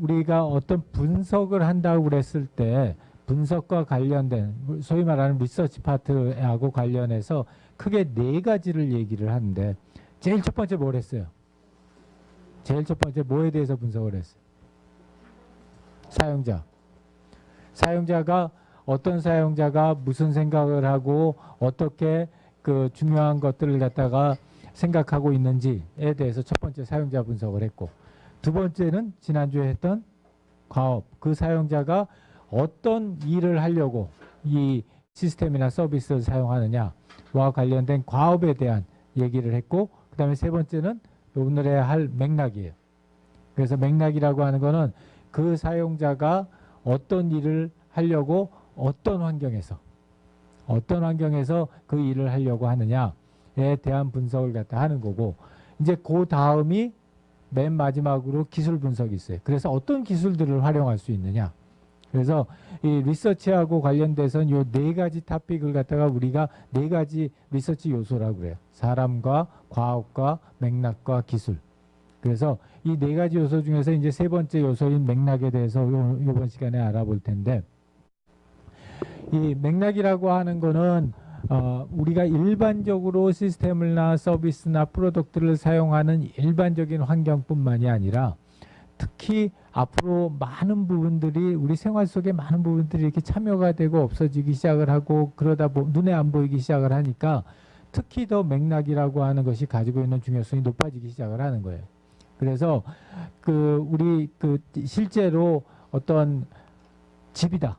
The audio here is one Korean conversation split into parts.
우리가 어떤 분석을 한다고 그랬을 때 분석과 관련된 소위 말하는 리서치 파트하고 관련해서 크게 네 가지를 얘기를 하는데 제일 첫 번째 뭘 했어요? 제일 첫 번째 뭐에 대해서 분석을 했어요? 사용자. 사용자가 어떤 사용자가 무슨 생각을 하고 어떻게 그 중요한 것들을 갖다가 생각하고 있는지에 대해서 첫 번째 사용자 분석을 했고, 두 번째는 지난주에 했던 과업, 그 사용자가 어떤 일을 하려고 이 시스템이나 서비스를 사용하느냐와 관련된 과업에 대한 얘기를 했고, 그 다음에 세 번째는 오늘의 할 맥락이에요. 그래서 맥락이라고 하는 거는 그 사용자가 어떤 일을 하려고 어떤 환경에서 그 일을 하려고 하느냐에 대한 분석을 갖다 하는 거고, 이제 그 다음이 맨 마지막으로 기술 분석이 있어요. 그래서 어떤 기술들을 활용할 수 있느냐. 그래서 이 리서치하고 관련돼서는 이 네 가지 토픽을 갖다가 우리가 네 가지 리서치 요소라고 그래요. 사람과 과학과 맥락과 기술. 그래서 이 네 가지 요소 중에서 이제 세 번째 요소인 맥락에 대해서 이번 시간에 알아볼 텐데, 이 맥락이라고 하는 거는 우리가 일반적으로 시스템이나 서비스나 프로덕트를 사용하는 일반적인 환경뿐만이 아니라 특히 앞으로 많은 부분들이 우리 생활 속에 많은 부분들이 이렇게 참여가 되고 없어지기 시작을 하고 그러다 눈에 안 보이기 시작을 하니까 특히 더 맥락이라고 하는 것이 가지고 있는 중요성이 높아지기 시작을 하는 거예요. 그래서 우리 실제로 어떤 집이다.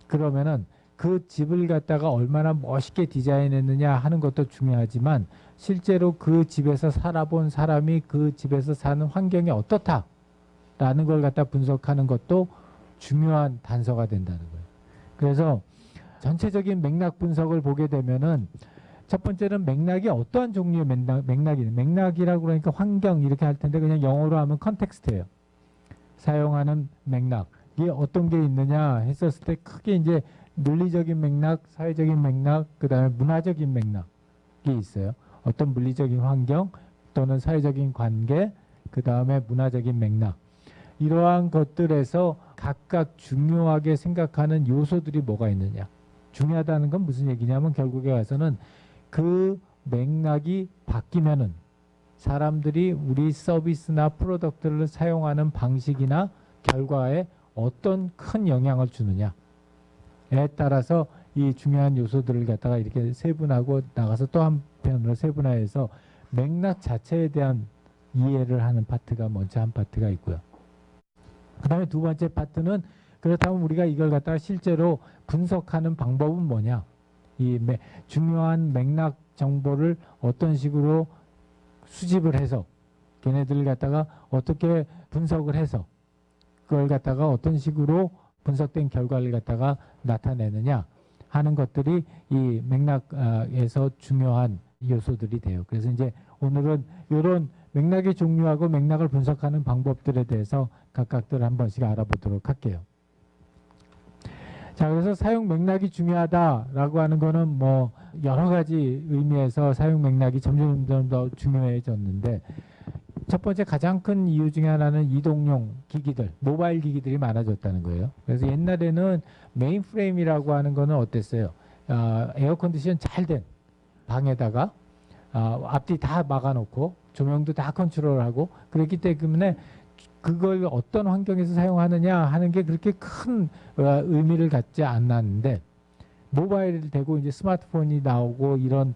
그러면은 그 집을 갖다가 얼마나 멋있게 디자인했느냐 하는 것도 중요하지만 실제로 그 집에서 살아본 사람이 그 집에서 사는 환경이 어떻다라는 걸 갖다 분석하는 것도 중요한 단서가 된다는 거예요. 그래서 전체적인 맥락 분석을 보게 되면은 첫 번째는 맥락이 어떠한 종류의 맥락이라고 그러니까 환경 이렇게 할 텐데 그냥 영어로 하면 컨텍스트예요. 사용하는 맥락. 이게 어떤 게 있느냐 했었을 때 크게 이제 물리적인 맥락, 사회적인 맥락, 그 다음에 문화적인 맥락이 있어요. 어떤 물리적인 환경 또는 사회적인 관계, 그 다음에 문화적인 맥락. 이러한 것들에서 각각 중요하게 생각하는 요소들이 뭐가 있느냐. 중요하다는 건 무슨 얘기냐면 결국에 와서는 그 맥락이 바뀌면은 사람들이 우리 서비스나 프로덕트를 사용하는 방식이나 결과에 어떤 큰 영향을 주느냐에 따라서 이 중요한 요소들을 갖다가 이렇게 세분하고 나가서 또 한편으로 세분화해서 맥락 자체에 대한 이해를 하는 파트가 먼저 한 파트가 있고요. 그 다음에 두 번째 파트는 그렇다면 우리가 이걸 갖다가 실제로 분석하는 방법은 뭐냐. 이 중요한 맥락 정보를 어떤 식으로 수집을 해서 걔네들을 갖다가 어떻게 분석을 해서 그걸 갖다가 어떤 식으로 분석된 결과를 갖다가 나타내느냐 하는 것들이 이 맥락에서 중요한 요소들이 돼요. 그래서 이제 오늘은 이런 맥락의 종류하고 맥락을 분석하는 방법들에 대해서 각각들 한 번씩 알아보도록 할게요. 자, 그래서 사용 맥락이 중요하다라고 하는 거는 뭐 여러 가지 의미에서 사용 맥락이 점점 더 중요해졌는데 첫 번째 가장 큰 이유 중에 하나는 이동용 기기들, 모바일 기기들이 많아졌다는 거예요. 그래서 옛날에는 메인프레임이라고 하는 거는 어땠어요? 에어컨디션 잘 된 방에다가 앞뒤 다 막아놓고 조명도 다 컨트롤하고 그랬기 때문에 그걸 어떤 환경에서 사용하느냐 하는 게 그렇게 큰 의미를 갖지 않았는데 모바일이 되고 이제 스마트폰이 나오고 이런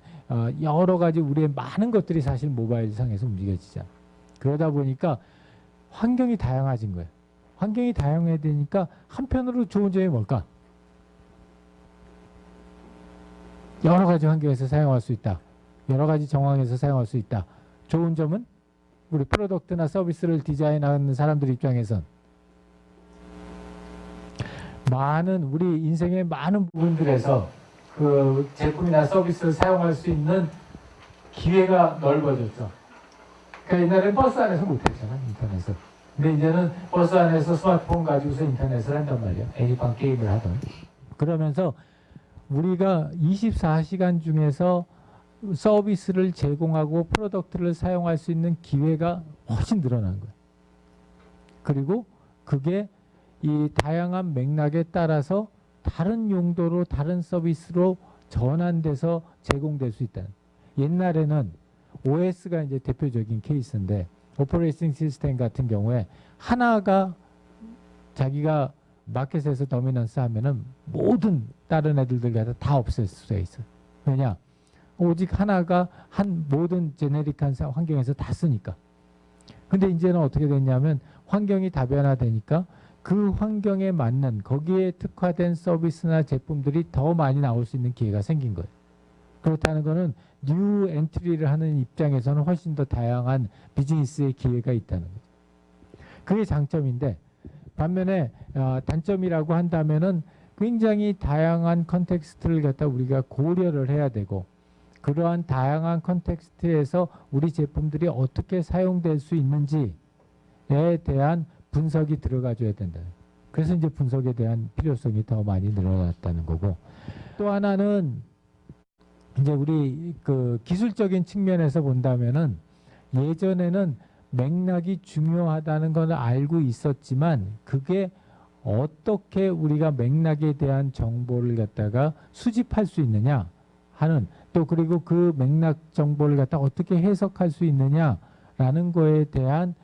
여러 가지 우리의 많은 것들이 사실 모바일 상에서 움직여지잖아요. 그러다 보니까 환경이 다양해진 거예요. 환경이 다양해지니까 한편으로 좋은 점이 뭘까? 여러 가지 환경에서 사용할 수 있다. 여러 가지 정황에서 사용할 수 있다. 좋은 점은 우리 프로덕트나 서비스를 디자인하는 사람들 입장에선 많은 우리 인생의 많은 부분들에서 그 제품이나 서비스를 사용할 수 있는 기회가 넓어졌죠. 그러니까 옛날에는 버스 안에서 못했잖아, 인터넷을. 근데 이제는 버스 안에서 스마트폰 가지고서 인터넷을 한단 말이야. 애니팡 게임을 하던. 그러면서 우리가 24시간 중에서 서비스를 제공하고 프로덕트를 사용할 수 있는 기회가 훨씬 늘어난 거예요. 그리고 그게 이 다양한 맥락에 따라서 다른 용도로 다른 서비스로 전환돼서 제공될 수 있다는. 옛날에는 OS가 이제 대표적인 케이스인데 오퍼레이팅 시스템 같은 경우에 하나가 자기가 마켓에서 도미넌스 하면은 모든 다른 애들들 다 없앨 수가 있어요. 왜냐? 오직 하나가 한 모든 제네릭한 환경에서 다 쓰니까. 근데 이제는 어떻게 됐냐면 환경이 다변화되니까 그 환경에 맞는 거기에 특화된 서비스나 제품들이 더 많이 나올 수 있는 기회가 생긴 거예요. 그렇다는 거는 뉴 엔트리를 하는 입장에서는 훨씬 더 다양한 비즈니스의 기회가 있다는 거죠. 그게 장점인데 반면에 단점이라고 한다면은 굉장히 다양한 컨텍스트를 갖다 우리가 고려를 해야 되고 그러한 다양한 컨텍스트에서 우리 제품들이 어떻게 사용될 수 있는지에 대한 분석이 들어가줘야 된다. 그래서 이제 분석에 대한 필요성이 더 많이 늘어났다는 거고 또 하나는 이제 우리 그 기술적인 측면에서 본다면은 예전에는 맥락이 중요하다는 걸 알고 있었지만 그게 어떻게 우리가 맥락에 대한 정보를 갖다가 수집할 수 있느냐 하는 또 그리고 그 맥락 정보를 갖다 어떻게 해석할 수 있느냐라는 거에 대한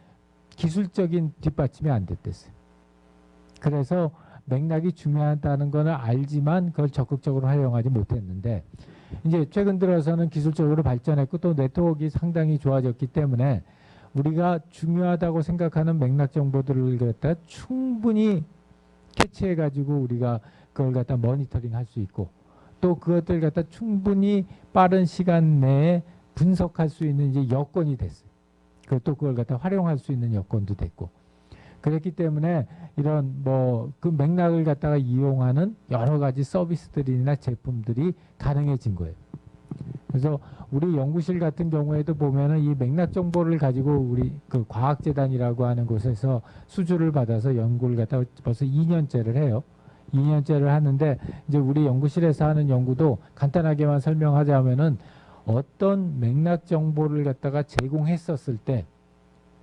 기술적인 뒷받침이 안 됐댔어요. 그래서 맥락이 중요하다는 걸 알지만 그걸 적극적으로 활용하지 못했는데 이제 최근 들어서는 기술적으로 발전했고 또 네트워크가 상당히 좋아졌기 때문에 우리가 중요하다고 생각하는 맥락 정보들을 갖다 충분히 캐치해 가지고 우리가 그걸 갖다 모니터링 할 수 있고 또 그것들 갖다 충분히 빠른 시간 내에 분석할 수 있는 이제 여건이 됐어요. 또 그걸 갖다 활용할 수 있는 여건도 됐고 그렇기 때문에 이런 뭐 그 맥락을 갖다가 이용하는 여러 가지 서비스들이나 제품들이 가능해진 거예요. 그래서 우리 연구실 같은 경우에도 보면은 이 맥락 정보를 가지고 우리 그 과학재단이라고 하는 곳에서 수주를 받아서 연구를 갖다가 벌써 2년째를 해요. 2년째를 하는데 이제 우리 연구실에서 하는 연구도 간단하게만 설명하자면은 어떤 맥락 정보를 갖다가 제공했었을 때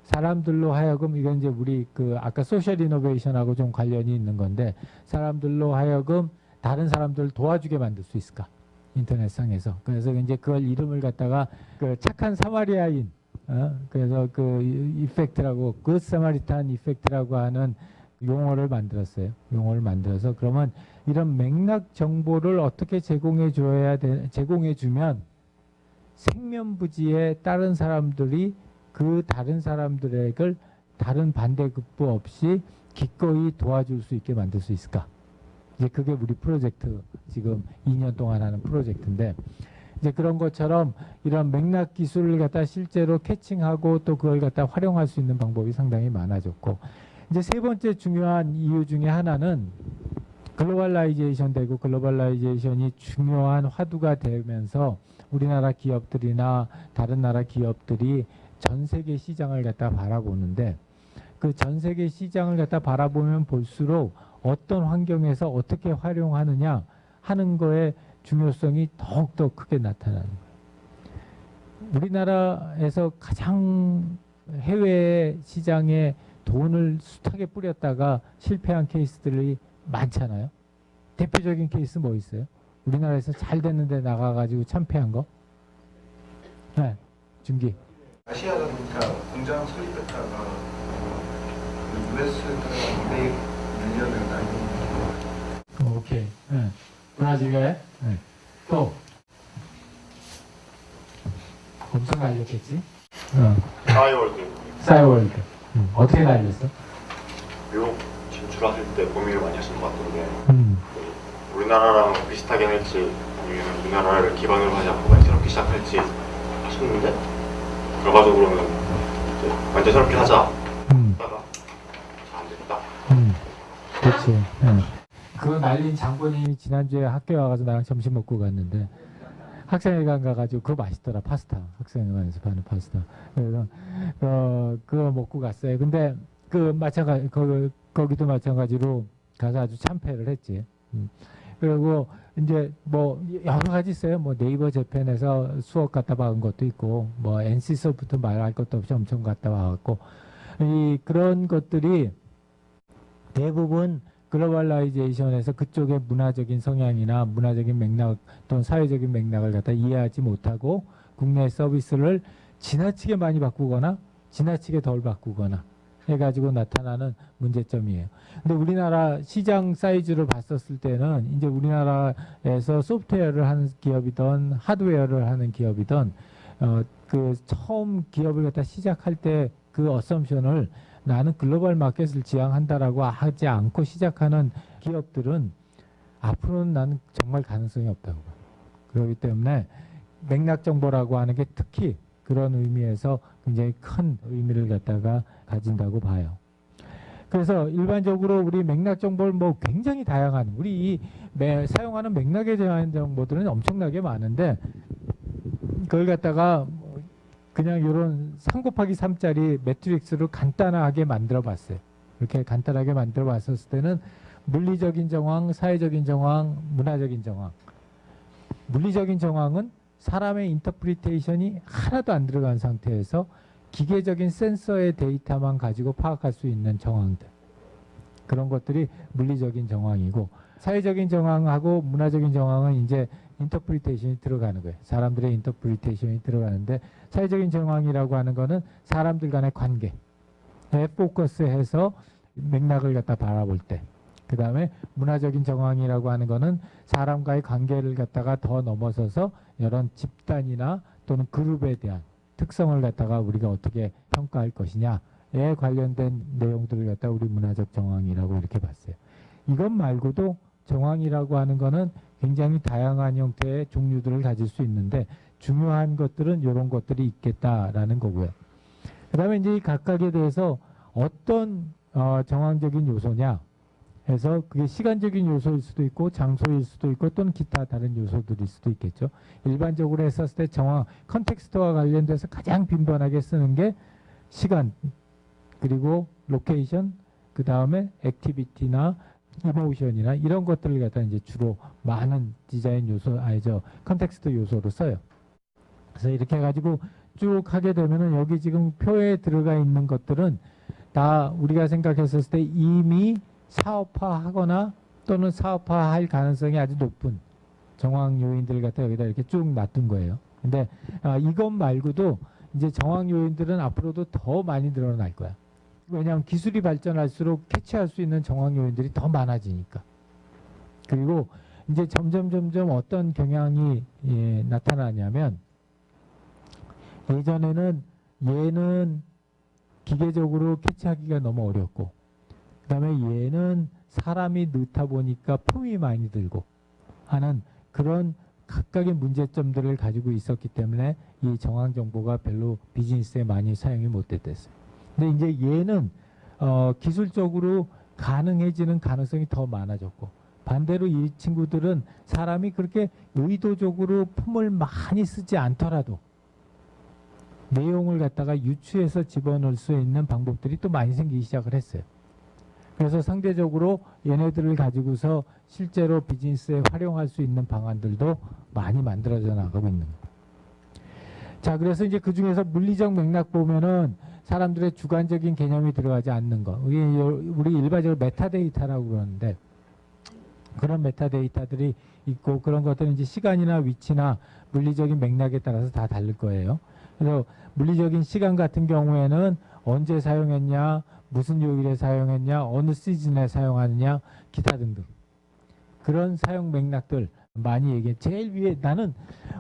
사람들로 하여금 이건 이제 우리 그 아까 소셜 이노베이션하고 좀 관련이 있는 건데 사람들로 하여금 다른 사람들을 도와주게 만들 수 있을까? 인터넷상에서. 그래서 이제 그걸 이름을 갖다가 그 착한 사마리아인 그래서 그 이펙트라고 굿 사마리탄 이펙트라고 하는 용어를 만들었어요. 용어를 만들어서 그러면 이런 맥락 정보를 어떻게 제공해 주면 생면부지에 다른 사람들이 그 다른 사람들에게 다른 반대급부 없이 기꺼이 도와줄 수 있게 만들 수 있을까? 이제 그게 우리 프로젝트 지금 2년 동안 하는 프로젝트인데 이제 그런 것처럼 이런 맥락 기술을 갖다 실제로 캐칭하고 또 그걸 갖다 활용할 수 있는 방법이 상당히 많아졌고 이제 세 번째 중요한 이유 중에 하나는 글로벌라이제이션 되고 글로벌라이제이션이 중요한 화두가 되면서 우리나라 기업들이나 다른 나라 기업들이 전 세계 시장을 갖다 바라보는데 그 전 세계 시장을 갖다 바라보면 볼수록 어떤 환경에서 어떻게 활용하느냐 하는 거에 중요성이 더욱더 크게 나타나는 거예요. 우리나라에서 가장 해외 시장에 돈을 숱하게 뿌렸다가 실패한 케이스들이 많잖아요. 대표적인 케이스 뭐 있어요? 우리나라에서 잘 됐는데 나가가지고 참패한 거? 네, 준기. 아시아가 그러니까 공장 설립했다가 US에다가 200 밀리언을 날리는 오케이. 네. 브라질에 네. 또 엄청 날렸겠지? 싸이월드 싸이월드. 어떻게 날렸어? 미국 진출하실 때 고민을 많이 하시는 것 같던데 음. 우리나라랑 비슷하게 할지 아니면 우리나라를 기반으로 하지 않고 많이 새롭게 시작할지 하셨는데 결과적으로는 이제 완전 새롭게 하자 하다가 잘 안 됐다. 그렇지. 그거 날린 장본인이 지난주에 학교에 와가지고 나랑 점심 먹고 갔는데 학생회관 가가지고 그거 맛있더라. 파스타. 학생회관에서 파는 파스타. 그래서 그거 먹고 갔어요. 근데 그 마찬가지 거기도 마찬가지로 가서 아주 참패를 했지. 그리고 이제 뭐 여러 가지 있어요. 뭐 네이버 재팬에서 수업 갖다 박은 것도 있고 뭐 NC소프트 말할 것도 없이 엄청 갖다 박았고 그런 것들이 대부분 글로벌라이제이션에서 그쪽의 문화적인 성향이나 문화적인 맥락 또는 사회적인 맥락을 갖다 이해하지 못하고 국내 서비스를 지나치게 많이 바꾸거나 지나치게 덜 바꾸거나 해가지고 나타나는 문제점이에요. 근데 우리나라 시장 사이즈를 봤었을 때는 이제 우리나라에서 소프트웨어를 하는 기업이든 하드웨어를 하는 기업이든 그 처음 기업을 갖다 시작할 때 그 어썸션을 나는 글로벌 마켓을 지향한다라고 하지 않고 시작하는 기업들은 앞으로는 나는 정말 가능성이 없다고 봐요. 그렇기 때문에 맥락 정보라고 하는 게 특히 그런 의미에서 굉장히 큰 의미를 갖다가 가진다고 봐요. 그래서 일반적으로 우리 맥락 정보를 뭐 굉장히 다양한 우리 이 사용하는 맥락에 대한 정보들은 엄청나게 많은데 그걸 갖다가 그냥 이런 3 곱하기 3짜리 매트릭스로 간단하게 만들어 봤어요. 이렇게 간단하게 만들어 봤었을 때는 물리적인 정황, 사회적인 정황, 문화적인 정황. 물리적인 정황은 사람의 인터프리테이션이 하나도 안 들어간 상태에서 기계적인 센서의 데이터만 가지고 파악할 수 있는 정황들. 그런 것들이 물리적인 정황이고 사회적인 정황하고 문화적인 정황은 이제 인터프리테이션이 들어가는 거예요. 사람들의 인터프리테이션이 들어가는데 사회적인 정황이라고 하는 거는 사람들 간의 관계에 포커스해서 맥락을 갖다 바라볼 때 그 다음에 문화적인 정황이라고 하는 거는 사람과의 관계를 갖다가 더 넘어서서 이런 집단이나 또는 그룹에 대한 특성을 갖다가 우리가 어떻게 평가할 것이냐에 관련된 내용들을 갖다가 우리 문화적 정황이라고 이렇게 봤어요. 이것 말고도 정황이라고 하는 거는 굉장히 다양한 형태의 종류들을 가질 수 있는데 중요한 것들은 이런 것들이 있겠다라는 거고요. 그 다음에 이제 이 각각에 대해서 어떤 정황적인 요소냐 해서 그게 시간적인 요소일 수도 있고 장소일 수도 있고 또는 기타 다른 요소들일 수도 있겠죠. 일반적으로 했었을 때 정황, 컨텍스트와 관련돼서 가장 빈번하게 쓰는 게 시간 그리고 로케이션 그 다음에 액티비티나 이모션이나 이런 것들을 갖다 이제 주로 많은 디자인 요소, 컨텍스트 요소로 써요. 그래서 이렇게 해가지고 쭉 하게 되면은 여기 지금 표에 들어가 있는 것들은 다 우리가 생각했을 때 이미 사업화하거나 또는 사업화할 가능성이 아주 높은 정황 요인들을 갖다 여기다 이렇게 쭉 놔둔 거예요. 근데 이것 말고도 이제 정황 요인들은 앞으로도 더 많이 늘어날 거야. 왜냐하면 기술이 발전할수록 캐치할 수 있는 정황 요인들이 더 많아지니까. 그리고 이제 점점 어떤 경향이 나타나냐면 예전에는 얘는 기계적으로 캐치하기가 너무 어렵고 그 다음에 얘는 사람이 넣다 보니까 품이 많이 들고 하는 그런 각각의 문제점들을 가지고 있었기 때문에 이 정황 정보가 별로 비즈니스에 많이 사용이 못 됐어요. 근데 이제 얘는 기술적으로 가능해지는 가능성이 더 많아졌고 반대로 이 친구들은 사람이 그렇게 의도적으로 품을 많이 쓰지 않더라도 내용을 갖다가 유추해서 집어넣을 수 있는 방법들이 또 많이 생기기 시작을 했어요. 그래서 상대적으로 얘네들을 가지고서 실제로 비즈니스에 활용할 수 있는 방안들도 많이 만들어져 나가고 있는 거예요. 자, 그래서 이제 그 중에서 물리적 맥락 보면은 사람들의 주관적인 개념이 들어가지 않는 거. 우리 일반적으로 메타데이터라고 그러는데 그런 메타데이터들이 있고 그런 것들은 이제 시간이나 위치나 물리적인 맥락에 따라서 다 다를 거예요. 그래서 물리적인 시간 같은 경우에는 언제 사용했냐, 무슨 요일에 사용했냐, 어느 시즌에 사용하느냐, 기타 등등. 그런 사용 맥락들 많이 얘기해. 제일 위에 나는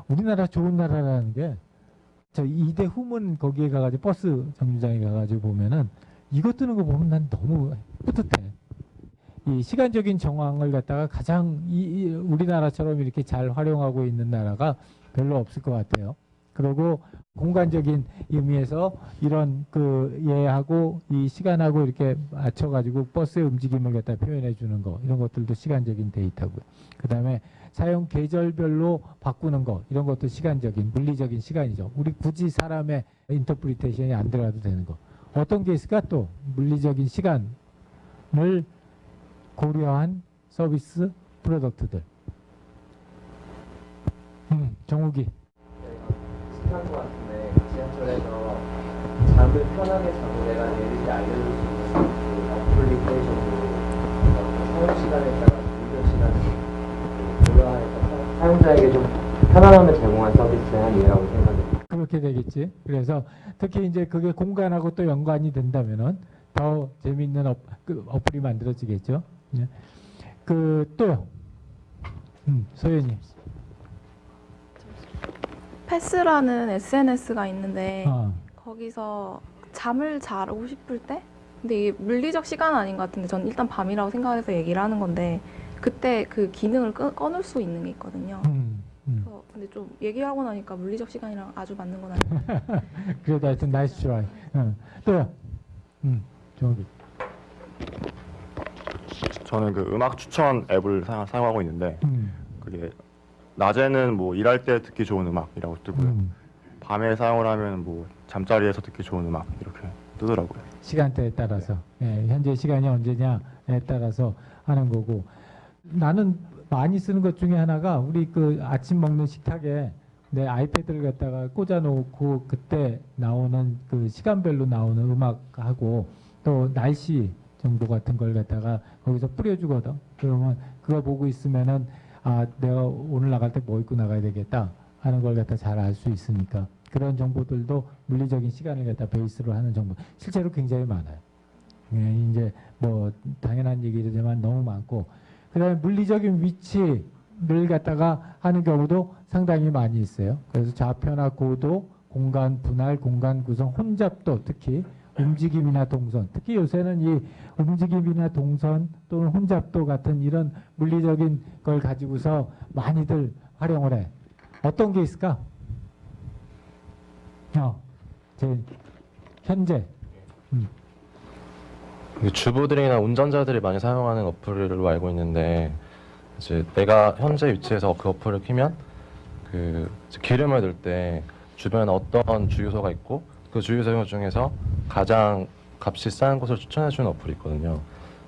우리나라 좋은 나라라는 게 저 이대 후문 거기에 가가지고 버스 정류장에 가가지고 보면은 이거 뜨는 거 보면 난 너무 뿌듯해. 이 시간적인 정황을 갖다가 가장 우리나라처럼 이렇게 잘 활용하고 있는 나라가 별로 없을 것 같아요. 그리고 공간적인 의미에서 이런 그 얘하고 이 시간하고 이렇게 맞춰가지고 버스의 움직임을 갖다 표현해 주는 거 이런 것들도 시간적인 데이터고요. 그 다음에 사용 계절별로 바꾸는 거 이런 것도 시간적인 물리적인 시간이죠. 우리 굳이 사람의 인터프리테이션이 안 들어가도 되는 거. 어떤 게 있을까? 또 물리적인 시간을 고려한 서비스 프로덕트들. 정욱이. 비슷한 것 같은데 지하철에서 잠을 편하게 자고 내가 내일이 알려줄 수 있는 그 어플리케이션도 사용 시간에 따라 운전 시간을 조절해서 사용자에게 좀 편안함을 제공한 서비스의 한 예라고 생각합니다. 그렇게 되겠지. 그래서 특히 이제 그게 공간하고 또 연관이 된다면은 더 재미있는 어플이 만들어지겠죠. 예. 그 또요. 소연이. 패스라는 SNS가 있는데 어. 거기서 잠을 자고 싶을 때 근데 이게 물리적 시간은 아닌 것 같은데 저는 일단 밤이라고 생각해서 얘기를 하는 건데 그때 그 기능을 꺼놓을 수 있는 게 있거든요. 그래서 근데 좀 얘기하고 나니까 물리적 시간이랑 아주 맞는 건 아니에요. 그래도 하여튼 나이스 트라이. 또요. 정규. 저는 그 음악 추천 앱을 사용하고 있는데 그게 낮에는 뭐 일할 때 듣기 좋은 음악이라고 뜨고요. 밤에 사용을 하면 뭐 잠자리에서 듣기 좋은 음악 이렇게 뜨더라고요. 시간대에 따라서 현재 시간이 언제냐에 따라서 하는 거고 나는 많이 쓰는 것 중에 하나가 우리 그 아침 먹는 식탁에 내 아이패드를 갖다가 꽂아놓고 그때 나오는 그 시간별로 나오는 음악하고 또 날씨 정보 같은 걸 갖다가 거기서 뿌려주거든. 그러면 그거 보고 있으면은 아 내가 오늘 나갈 때 뭐 입고 나가야 되겠다 하는 걸 갖다 잘 알 수 있으니까 그런 정보들도 물리적인 시간을 갖다 베이스로 하는 정보 실제로 굉장히 많아요. 이제 뭐 당연한 얘기지만 너무 많고 그다음에 물리적인 위치를 갖다가 하는 경우도 상당히 많이 있어요. 그래서 좌표나 고도, 공간 분할, 공간 구성, 혼잡도 특히 움직임이나 동선, 특히 요새는 이 움직임이나 동선 또는 혼잡도 같은 이런 물리적인 걸 가지고서 많이들 활용을 해. 어떤 게 있을까? 현재. 주부들이나 운전자들이 많이 사용하는 어플로 알고 있는데 이제 내가 현재 위치에서 그 어플을 키면 그 기름을 넣을 때 주변에 어떤 주유소가 있고 그 주유소 중에서 가장 값이 싼 곳을 추천해주는 어플이 있거든요.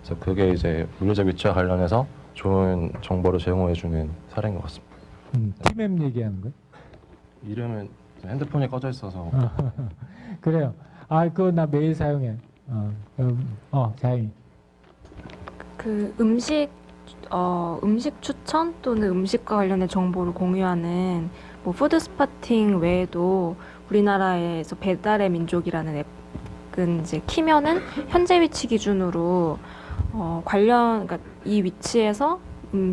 그래서 그게 이제 물리적 위치와 관련해서 좋은 정보를 제공해주는 사례인 것 같습니다. 티맵 얘기하는 거야? 이름은 핸드폰이 꺼져 있어서 그래요. 아, 그거 나 매일 사용해. 자영이. 그 음식 추천 또는 음식과 관련된 정보를 공유하는 뭐 푸드 스팟팅 외에도 우리나라에서 배달의 민족이라는 앱은 이제 키면은 현재 위치 기준으로 그러니까 이 위치에서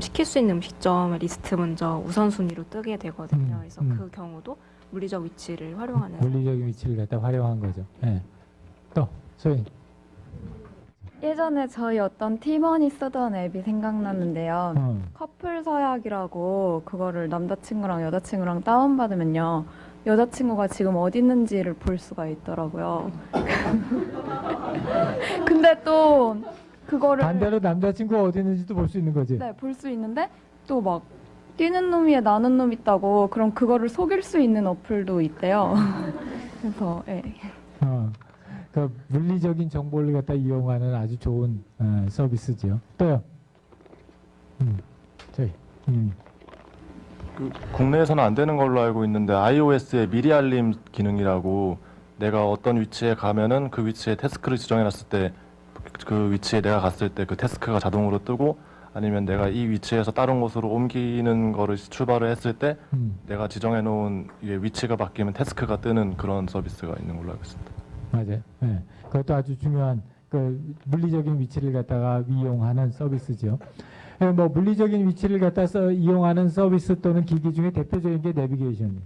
시킬 수 있는 음식점의 리스트 먼저 우선순위로 뜨게 되거든요. 그래서 그 경우도 물리적 위치를 활용하는 물리적인 위치를 갖다 활용한 거죠. 네. 또 소희. 예전에 저희 어떤 팀원이 쓰던 앱이 생각났는데요. 커플 서약이라고 그거를 남자친구랑 여자친구랑 다운받으면요. 여자친구가 지금 어디 있는지를 볼 수가 있더라고요. 근데 또 그거를 반대로 남자친구가 어디 있는지도 볼 수 있는 거지. 네, 볼 수 있는데 또 막 뛰는 놈 위에 나는 놈 있다고 그럼 그거를 속일 수 있는 어플도 있대요. 그래서 그 물리적인 정보를 갖다 이용하는 아주 좋은 서비스죠. 또요. 저희. 그 국내에서는 안 되는 걸로 알고 있는데 iOS의 미리 알림 기능이라고 내가 어떤 위치에 가면은 그 위치에 태스크를 지정해놨을 때 그 위치에 내가 갔을 때 그 태스크가 자동으로 뜨고 아니면 내가 이 위치에서 다른 곳으로 옮기는 거를 출발을 했을 때 내가 지정해놓은 위치가 바뀌면 태스크가 뜨는 그런 서비스가 있는 걸로 알고 있습니다. 맞아요. 네. 그것도 아주 중요한 그 물리적인 위치를 갖다가 이용하는 서비스죠. 뭐 물리적인 위치를 갖다서 이용하는 서비스 또는 기기 중에 대표적인 게 내비게이션이에요.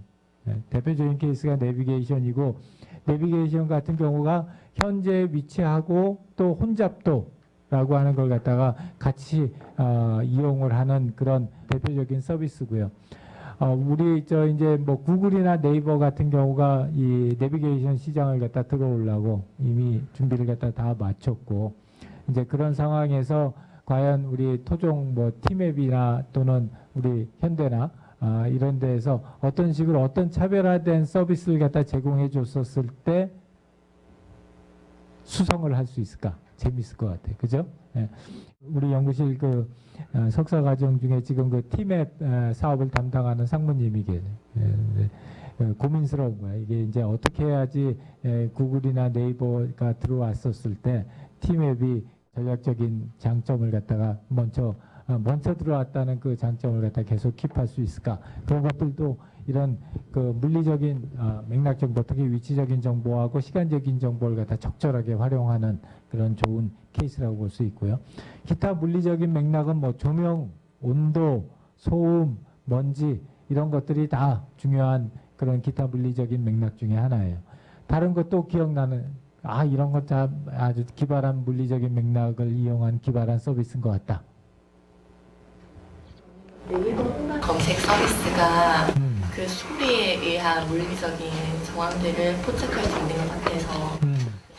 대표적인 케이스가 내비게이션이고 내비게이션 같은 경우가 현재 위치하고 또 혼잡도라고 하는 걸 갖다가 같이 이용을 하는 그런 대표적인 서비스고요. 우리 이제 뭐 구글이나 네이버 같은 경우가 이 내비게이션 시장을 갖다 들어오려고 이미 준비를 갖다 다 마쳤고 이제 그런 상황에서 과연 우리 토종 뭐 티맵이나 또는 우리 현대나 이런 데에서 어떤 식으로 어떤 차별화된 서비스를 갖다 제공해 줬었을 때 수성을 할 수 있을까? 재밌을 것 같아요. 그죠? 예. 우리 연구실 그 석사 과정 중에 지금 그 티맵 사업을 담당하는 상무님이 계세요. 고민스러운 거야. 이게 이제 어떻게 해야지 구글이나 네이버가 들어왔었을 때 티맵이 전략적인 장점을 갖다가 먼저 들어왔다는 그 장점을 갖다 계속 킵할 수 있을까? 그런 것들도 이런 그 물리적인 맥락 정보, 특히 위치적인 정보하고 시간적인 정보를 갖다 적절하게 활용하는 그런 좋은 케이스라고 볼 수 있고요. 기타 물리적인 맥락은 뭐 조명, 온도, 소음, 먼지 이런 것들이 다 중요한 그런 기타 물리적인 맥락 중에 하나예요. 다른 것도 기억나는 이런 것 참 아주 기발한 물리적인 맥락을 이용한 기발한 서비스인 것 같다. 네이버 검색 서비스가 그 소리에 의한 물리적인 정황들을 포착할 수 있는 것 같아서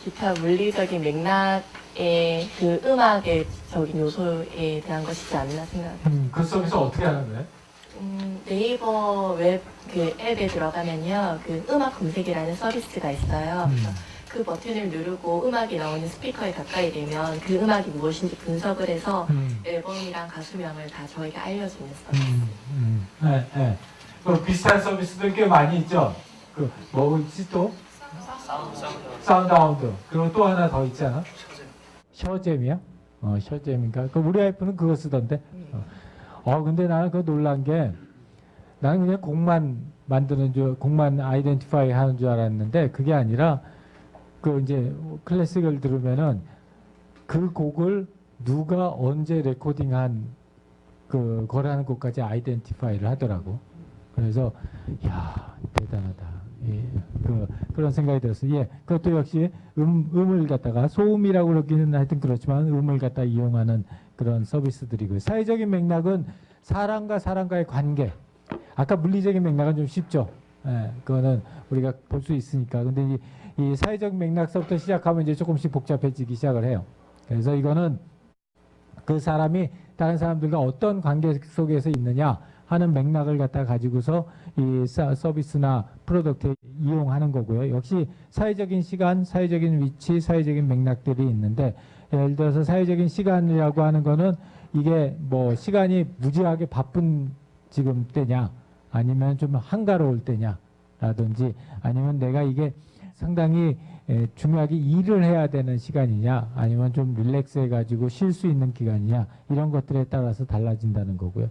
기타 물리적인 맥락의 그 음악의 적인 요소에 대한 것이지 않나 생각합니다. 그 서비스 어떻게 하는 거예요? 네이버 웹 그 앱에 들어가면요, 그 음악 검색이라는 서비스가 있어요. 그래서 그 버튼을 누르고 음악이 나오는 스피커에 가까이 되면 그 음악이 무엇인지 분석을 해서 앨범이랑 가수명을 다 저희가 알려주는 서비스. 네, 네. 그 비슷한 서비스들 꽤 많이 있죠. 그 뭐지 또? 사운드. 그리고 또 하나 더 있잖아. 셔잼이야? 셔잼인가? 그 우리 와이프는 그거 쓰던데. 근데 나는 그거 놀란 게 나는 그냥 곡만 아이덴티파이 하는 줄 알았는데 그게 아니라 그 이제 클래식을 들으면은 그 곡을 누가 언제 레코딩한 그 거라는 것까지 아이덴티파이를 하더라고. 그래서 야 대단하다. 예, 그런 생각이 들었어요. 예, 그것도 역시 음을 갖다가 소음이라고 그러기는 하여튼 그렇지만 음을 갖다 이용하는 그런 서비스들이고요. 사회적인 맥락은 사람과 사람과의 관계. 아까 물리적인 맥락은 좀 쉽죠. 예, 그거는 우리가 볼 수 있으니까. 근데 이 사회적 맥락서부터 시작하면 이제 조금씩 복잡해지기 시작을 해요. 그래서 이거는 그 사람이 다른 사람들과 어떤 관계 속에서 있느냐 하는 맥락을 갖다 가지고서 이 서비스나 프로덕트에 이용하는 거고요. 역시 사회적인 시간, 사회적인 위치, 사회적인 맥락들이 있는데 예를 들어서 사회적인 시간이라고 하는 거는 이게 뭐 시간이 무지하게 바쁜 지금 때냐 아니면 좀 한가로울 때냐 라든지 아니면 내가 이게 상당히 중요하게 일을 해야 되는 시간이냐 아니면 좀 릴렉스 해가지고 쉴 수 있는 기간이냐 이런 것들에 따라서 달라진다는 거고요.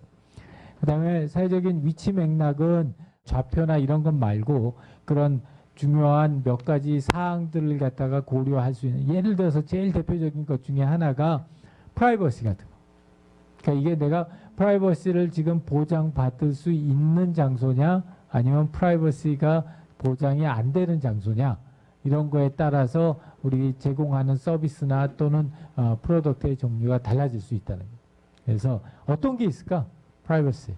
그 다음에 사회적인 위치 맥락은 좌표나 이런 것 말고 그런 중요한 몇 가지 사항들을 갖다가 고려할 수 있는 예를 들어서 제일 대표적인 것 중에 하나가 프라이버시 같은 거. 그러니까 이게 내가 프라이버시를 지금 보장받을 수 있는 장소냐 아니면 프라이버시가 보장이 안 되는 장소냐 이런 거에 따라서 우리 제공하는 서비스나 또는 프로덕트의 종류가 달라질 수 있다는 거예요. 그래서 어떤 게 있을까? 프라이버시.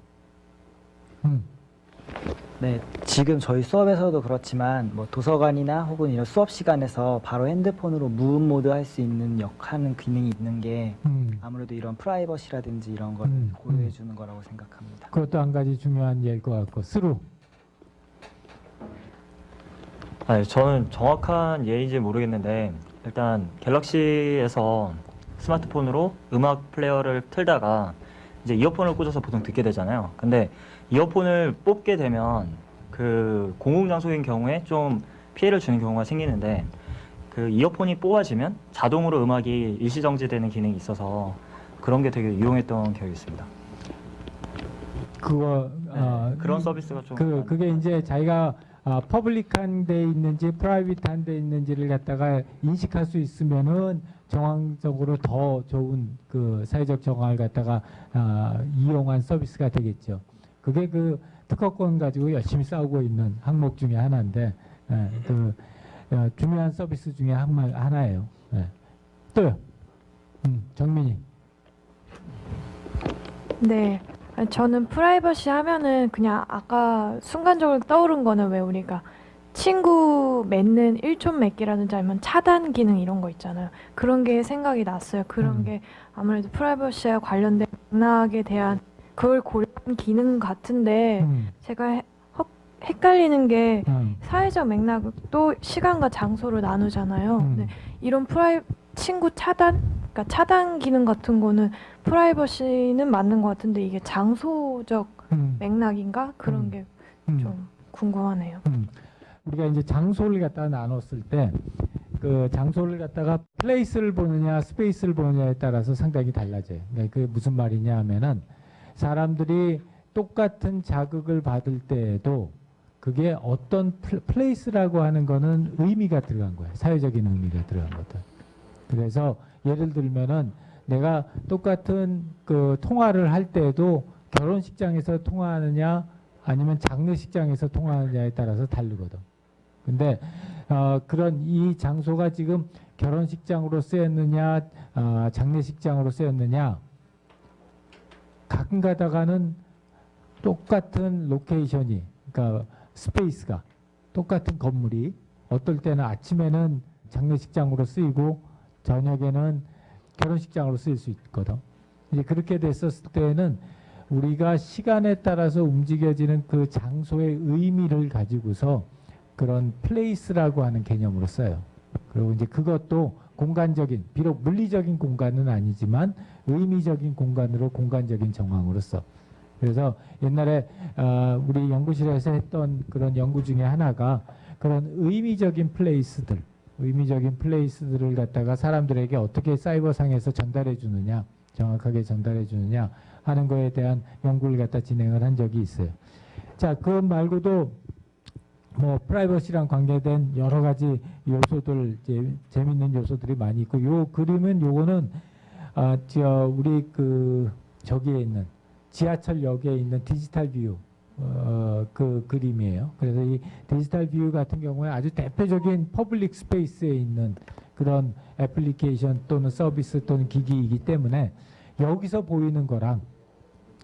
네, 지금 저희 수업에서도 그렇지만 뭐 도서관이나 혹은 이런 수업 시간에서 바로 핸드폰으로 무음 모드 할 수 있는 하는 기능이 있는 게 아무래도 이런 프라이버시라든지 이런 걸 고려해 주는 거라고 생각합니다. 그것도 한 가지 중요한 예일 것 같고. 스루. 저는 정확한 예인지 모르겠는데 일단 갤럭시에서 스마트폰으로 음악 플레이어를 틀다가 이제 이어폰을 꽂아서 보통 듣게 되잖아요. 근데 이어폰을 뽑게 되면 그 공공장소인 경우에 좀 피해를 주는 경우가 생기는데 그 이어폰이 뽑아지면 자동으로 음악이 일시정지되는 기능이 있어서 그런 게 되게 유용했던 기억이 있습니다. 그거 그런 서비스가 좀 그게 이제 자기가 퍼블릭한 데 있는지 프라이빗한 데 있는지를 갖다가 인식할 수 있으면은 정황적으로 더 좋은 그 사회적 정황을 갖다가 이용한 서비스가 되겠죠. 그게 그 특허권 가지고 열심히 싸우고 있는 항목 중에 하나인데 중요한 서비스 중에 하나예요. 또요. 정민이. 네. 저는 프라이버시 하면은 그냥 아까 순간적으로 떠오른 거는 왜 우리가 친구 맺는 일촌 맺기라든지 아니면 차단 기능 이런 거 있잖아요. 그런 게 생각이 났어요. 그런 게 아무래도 프라이버시와 관련된 맥락에 대한 그걸 고려한 기능 같은데 제가 헷갈리는 게 사회적 맥락도 시간과 장소로 나누잖아요. 근데 이런 친구 차단, 그러니까 차단 기능 같은 거는 프라이버시는 맞는 것 같은데 이게 장소적 맥락인가? 그런 게 좀 궁금하네요. 우리가 이제 장소를 갖다 나눴을 때 그 장소를 갖다가 플레이스를 보느냐 스페이스를 보느냐에 따라서 상당히 달라져요. 그러니까 그게 무슨 말이냐 하면은 사람들이 똑같은 자극을 받을 때에도 그게 어떤 플레이스라고 하는 거는 의미가 들어간 거예요. 사회적인 의미가 들어간 것들. 그래서 예를 들면은 내가 똑같은 그 통화를 할 때도 결혼식장에서 통화하느냐 아니면 장례식장에서 통화하느냐에 따라서 다르거든. 근데 그런 이 장소가 지금 결혼식장으로 쓰였느냐 장례식장으로 쓰였느냐 가끔 가다가는 똑같은 로케이션이 그러니까 스페이스가 똑같은 건물이 어떨 때는 아침에는 장례식장으로 쓰이고 저녁에는 결혼식장으로 쓰일 수 있거든. 이제 그렇게 됐었을 때는 우리가 시간에 따라서 움직여지는 그 장소의 의미를 가지고서 그런 플레이스라고 하는 개념으로 써요. 그리고 이제 그것도 공간적인, 비록 물리적인 공간은 아니지만 의미적인 공간으로 공간적인 정황으로 써. 그래서 옛날에 우리 연구실에서 했던 그런 연구 중에 하나가 그런 의미적인 플레이스들을 갖다가 사람들에게 어떻게 사이버상에서 전달해 주느냐, 정확하게 전달해 주느냐 하는 거에 대한 연구를 갖다 진행을 한 적이 있어요. 자, 그것 말고도 뭐 프라이버시랑 관계된 여러 가지 요소들, 재밌는 요소들이 많이 있고, 요 그림은 요거는 우리 그 저기에 있는 지하철역에 있는 디지털 뷰 그 그림이에요. 그래서 이 디지털 뷰 같은 경우에 아주 대표적인 퍼블릭 스페이스에 있는 그런 애플리케이션 또는 서비스 또는 기기이기 때문에 여기서 보이는 거랑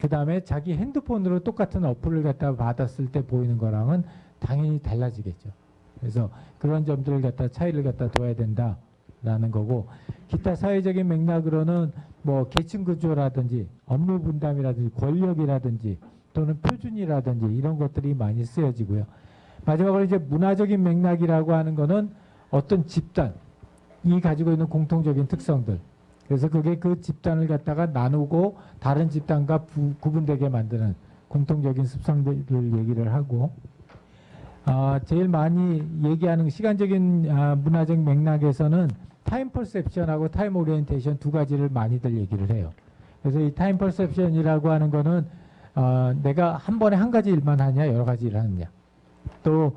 그 다음에 자기 핸드폰으로 똑같은 어플을 갖다 받았을 때 보이는 거랑은 당연히 달라지겠죠. 그래서 그런 점들을 갖다 차이를 갖다 둬야 된다라는 거고, 기타 사회적인 맥락으로는 뭐 계층 구조라든지 업무 분담이라든지 권력이라든지 또는 표준이라든지 이런 것들이 많이 쓰여지고요. 마지막으로 이제 문화적인 맥락이라고 하는 거는 어떤 집단이 가지고 있는 공통적인 특성들. 그래서 그게 그 집단을 갖다가 나누고 다른 집단과 구분되게 만드는 공통적인 습성들을 얘기를 하고, 제일 많이 얘기하는 시간적인 문화적 맥락에서는 타임 퍼셉션하고 타임 오리엔테이션 두 가지를 많이들 얘기를 해요. 그래서 이 타임 퍼셉션이라고 하는 거는 내가 한 번에 한 가지 일만 하냐 여러 가지 일을 하느냐, 또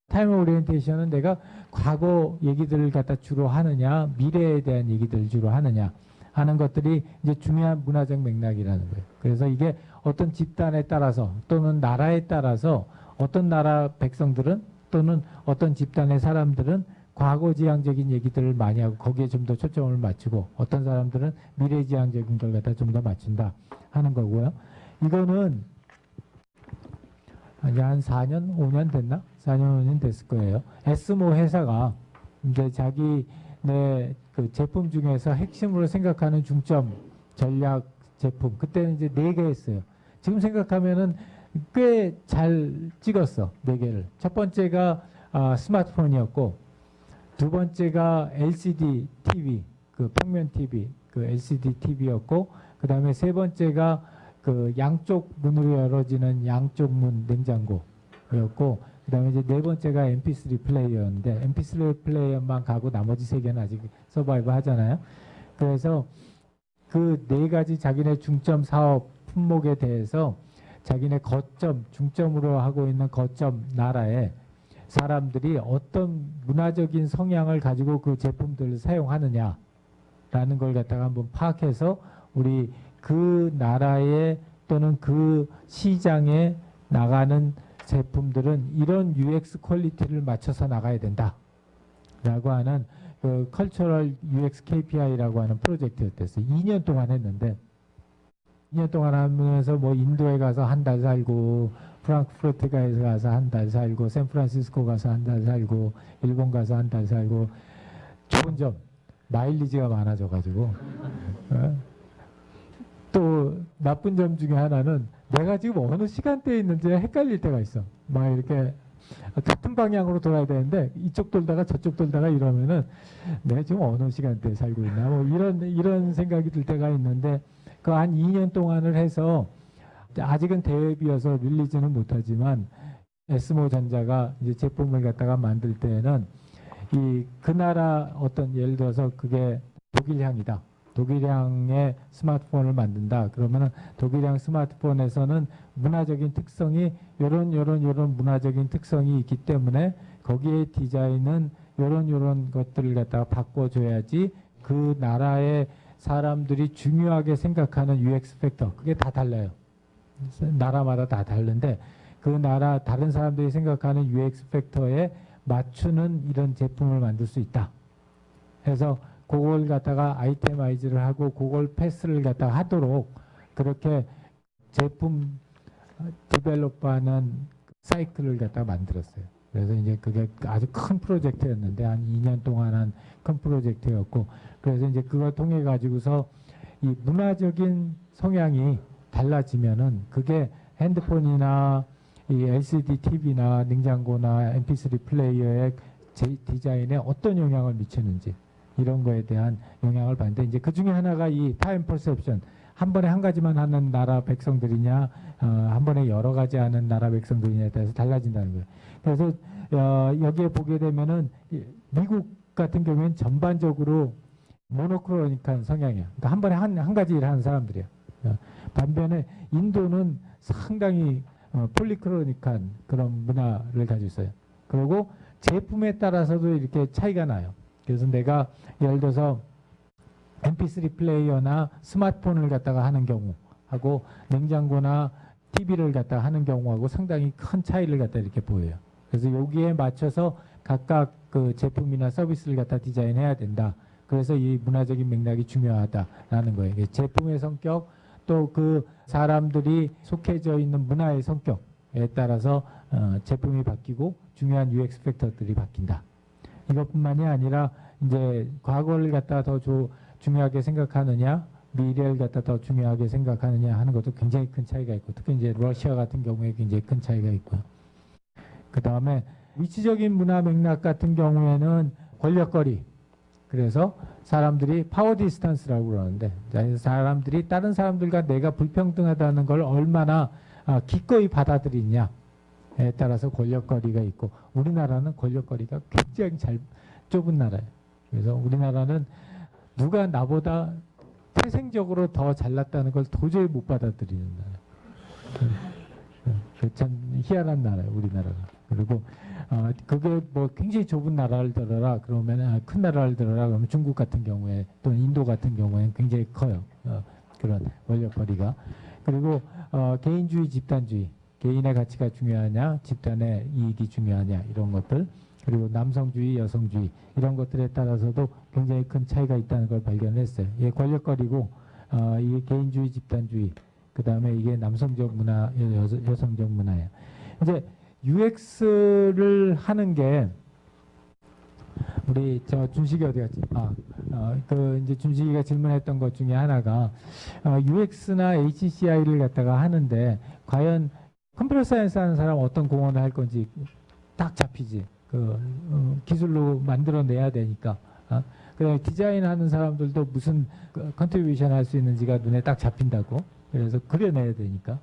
타임 오리엔테이션은 내가 과거 얘기들을 갖다 주로 하느냐 미래에 대한 얘기들을 주로 하느냐 하는 것들이 이제 중요한 문화적 맥락이라는 거예요. 그래서 이게 어떤 집단에 따라서 또는 나라에 따라서 어떤 나라 백성들은 또는 어떤 집단의 사람들은 과거지향적인 얘기들을 많이 하고 거기에 좀 더 초점을 맞추고 어떤 사람들은 미래지향적인 걸 갖다 좀 더 맞춘다 하는 거고요. 이거는 한 4년, 5년 됐나? 4년, 5년 됐을 거예요. 에스모 회사가 이제 자기네 그 제품 중에서 핵심으로 생각하는 중점 전략 제품, 그때는 이제 4개 했어요. 지금 생각하면은 꽤 잘 찍었어, 4개를. 첫 번째가 스마트폰이었고, 두 번째가 LCD TV, 그 평면 TV, 그 LCD TV였고, 그 다음에 세 번째가 그 양쪽 문으로 열어지는 양쪽 문 냉장고였고, 그 다음에 이제 네 번째가 MP3 플레이어였는데, MP3 플레이어만 가고 나머지 세 개는 아직 서바이브 하잖아요. 그래서 그 4가지 자기네 중점 사업 품목에 대해서 자기네 거점, 중점으로 하고 있는 거점 나라에 사람들이 어떤 문화적인 성향을 가지고 그 제품들을 사용하느냐라는 걸 갖다가 한번 파악해서 우리 그 나라에 또는 그 시장에 나가는 제품들은 이런 UX 퀄리티를 맞춰서 나가야 된다라고 하는 그 컬처럴 UX KPI라고 하는 프로젝트였댔어요. 2년 동안 했는데 2년 동안 하면서 뭐 인도에 가서 한 달 살고, 프랑크푸르트에 가서 한 달 살고, 샌프란시스코 가서 한 달 살고, 일본 가서 한 달 살고, 좋은 점 마일리지가 많아져가지고 또 나쁜 점 중에 하나는 내가 지금 어느 시간대에 있는지 헷갈릴 때가 있어. 막 이렇게 같은 방향으로 돌아야 되는데 이쪽 돌다가 저쪽 돌다가 이러면은 내가 지금 어느 시간대에 살고 있나 뭐 이런 생각이 들 때가 있는데, 그 한 2년 동안을 해서 아직은 대회비여서 릴리즈는 못하지만 에스모 전자가 이제 제품을 갖다가 만들 때에는 그 나라 어떤 예를 들어서 그게 독일향이다. 독일향의 스마트폰을 만든다. 그러면은 독일향 스마트폰에서는 문화적인 특성이 요런 문화적인 특성이 있기 때문에 거기에 디자인은 요런 것들을 갖다가 바꿔줘야지 그 나라의 사람들이 중요하게 생각하는 UX 팩터 그게 다 달라요. 나라마다 다 다른데 그 나라 다른 사람들이 생각하는 UX 팩터에 맞추는 이런 제품을 만들 수 있다. 해서 그걸 갖다가 아이템아이즈를 하고 그걸 패스를 갖다가 하도록 그렇게 제품 디벨롭하는 사이클을 갖다가 만들었어요. 그래서 이제 그게 아주 큰 프로젝트였는데 한 2년 동안 한 큰 프로젝트였고 그래서 이제 그걸 통해 가지고서 이 문화적인 성향이 달라지면은 그게 핸드폰이나 이 LCD TV나 냉장고나 MP3 플레이어의 디자인에 어떤 영향을 미치는지 이런 거에 대한 영향을 봤는데 이제 그 중에 하나가 이 타임 퍼셉션 한 번에 한 가지만 하는 나라 백성들이냐 한 번에 여러 가지 하는 나라 백성들이냐에 따라서 달라진다는 거예요. 그래서 여기에 보게 되면은 미국 같은 경우에는 전반적으로 모노크로닉한 성향이야. 그러니까 한 번에 한 가지 일을 하는 사람들이야. 반면에 인도는 상당히 폴리크로닉한 그런 문화를 가지고 있어요. 그리고 제품에 따라서도 이렇게 차이가 나요. 그래서 내가 예를 들어서 MP3 플레이어나 스마트폰을 갖다가 하는 경우하고 냉장고나 TV를 갖다가 하는 경우하고 상당히 큰 차이를 갖다 이렇게 보여요. 그래서 여기에 맞춰서 각각 그 제품이나 서비스를 갖다 디자인해야 된다. 그래서 이 문화적인 맥락이 중요하다라는 거예요. 이게 제품의 성격 또 그 사람들이 속해져 있는 문화의 성격에 따라서 제품이 바뀌고 중요한 UX 팩터들이 바뀐다. 이것뿐만이 아니라 이제 과거를 갖다 더 중요하게 생각하느냐, 미래를 갖다 더 중요하게 생각하느냐 하는 것도 굉장히 큰 차이가 있고, 특히 이제 러시아 같은 경우에 굉장히 큰 차이가 있고요. 그 다음에 위치적인 문화 맥락 같은 경우에는 권력거리. 그래서 사람들이 파워 디스턴스라고 그러는데, 사람들이 다른 사람들과 내가 불평등하다는 걸 얼마나 기꺼이 받아들이냐에 따라서 권력거리가 있고, 우리나라는 권력거리가 굉장히 좁은 나라예요. 그래서 우리나라는 누가 나보다 태생적으로 더 잘났다는 걸 도저히 못 받아들이는 나라예요. 참 희한한 나라예요, 우리나라가. 그리고 그게 뭐 굉장히 좁은 나라를 들어라 그러면 큰 나라를 들어라 그러면 중국 같은 경우에 또는 인도 같은 경우에는 굉장히 커요. 그런 권력거리가. 그리고 개인주의, 집단주의, 개인의 가치가 중요하냐, 집단의 이익이 중요하냐 이런 것들. 그리고 남성주의, 여성주의 이런 것들에 따라서도 굉장히 큰 차이가 있다는 걸 발견했어요. 이게 권력거리고 이게 개인주의, 집단주의. 그 다음에 이게 남성적 문화, 여성적 문화예요. 이제 UX를 하는 게 우리 준식이 어디 갔지? 그 이제 준식이가 질문했던 것 중에 하나가 UX나 HCI를 갖다가 하는데 과연 컴퓨터 사이언스 하는 사람 어떤 공헌을 할 건지 딱 잡히지. 그 기술로 만들어내야 되니까. 그다음에 디자인하는 사람들도 무슨 컨트리뷰션 할 수 있는지가 눈에 딱 잡힌다고. 그래서 그려내야 되니까,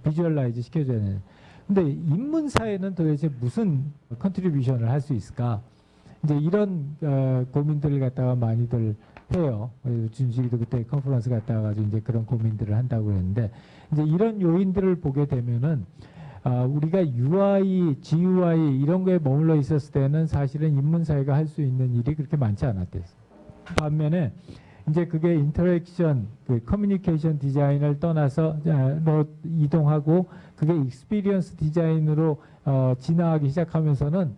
비주얼라이즈 시켜줘야 되는. 근데 인문사에는 도대체 무슨 컨트리뷰션을 할 수 있을까? 이제 이런 고민들을 갖다가 많이들 해요. 그래서 준식이도 그때 컨퍼런스 갔다 가지고 이제 그런 고민들을 한다고 그랬는데, 이제 이런 요인들을 보게 되면은 우리가 UI, GUI 이런 거에 머물러 있었을 때는 사실은 인문사회가 할 수 있는 일이 그렇게 많지 않았대요. 반면에 이제 그게 인터랙션, 그 커뮤니케이션 디자인을 떠나서 이동하고 그게 익스피리언스 디자인으로 진화하기 시작하면서는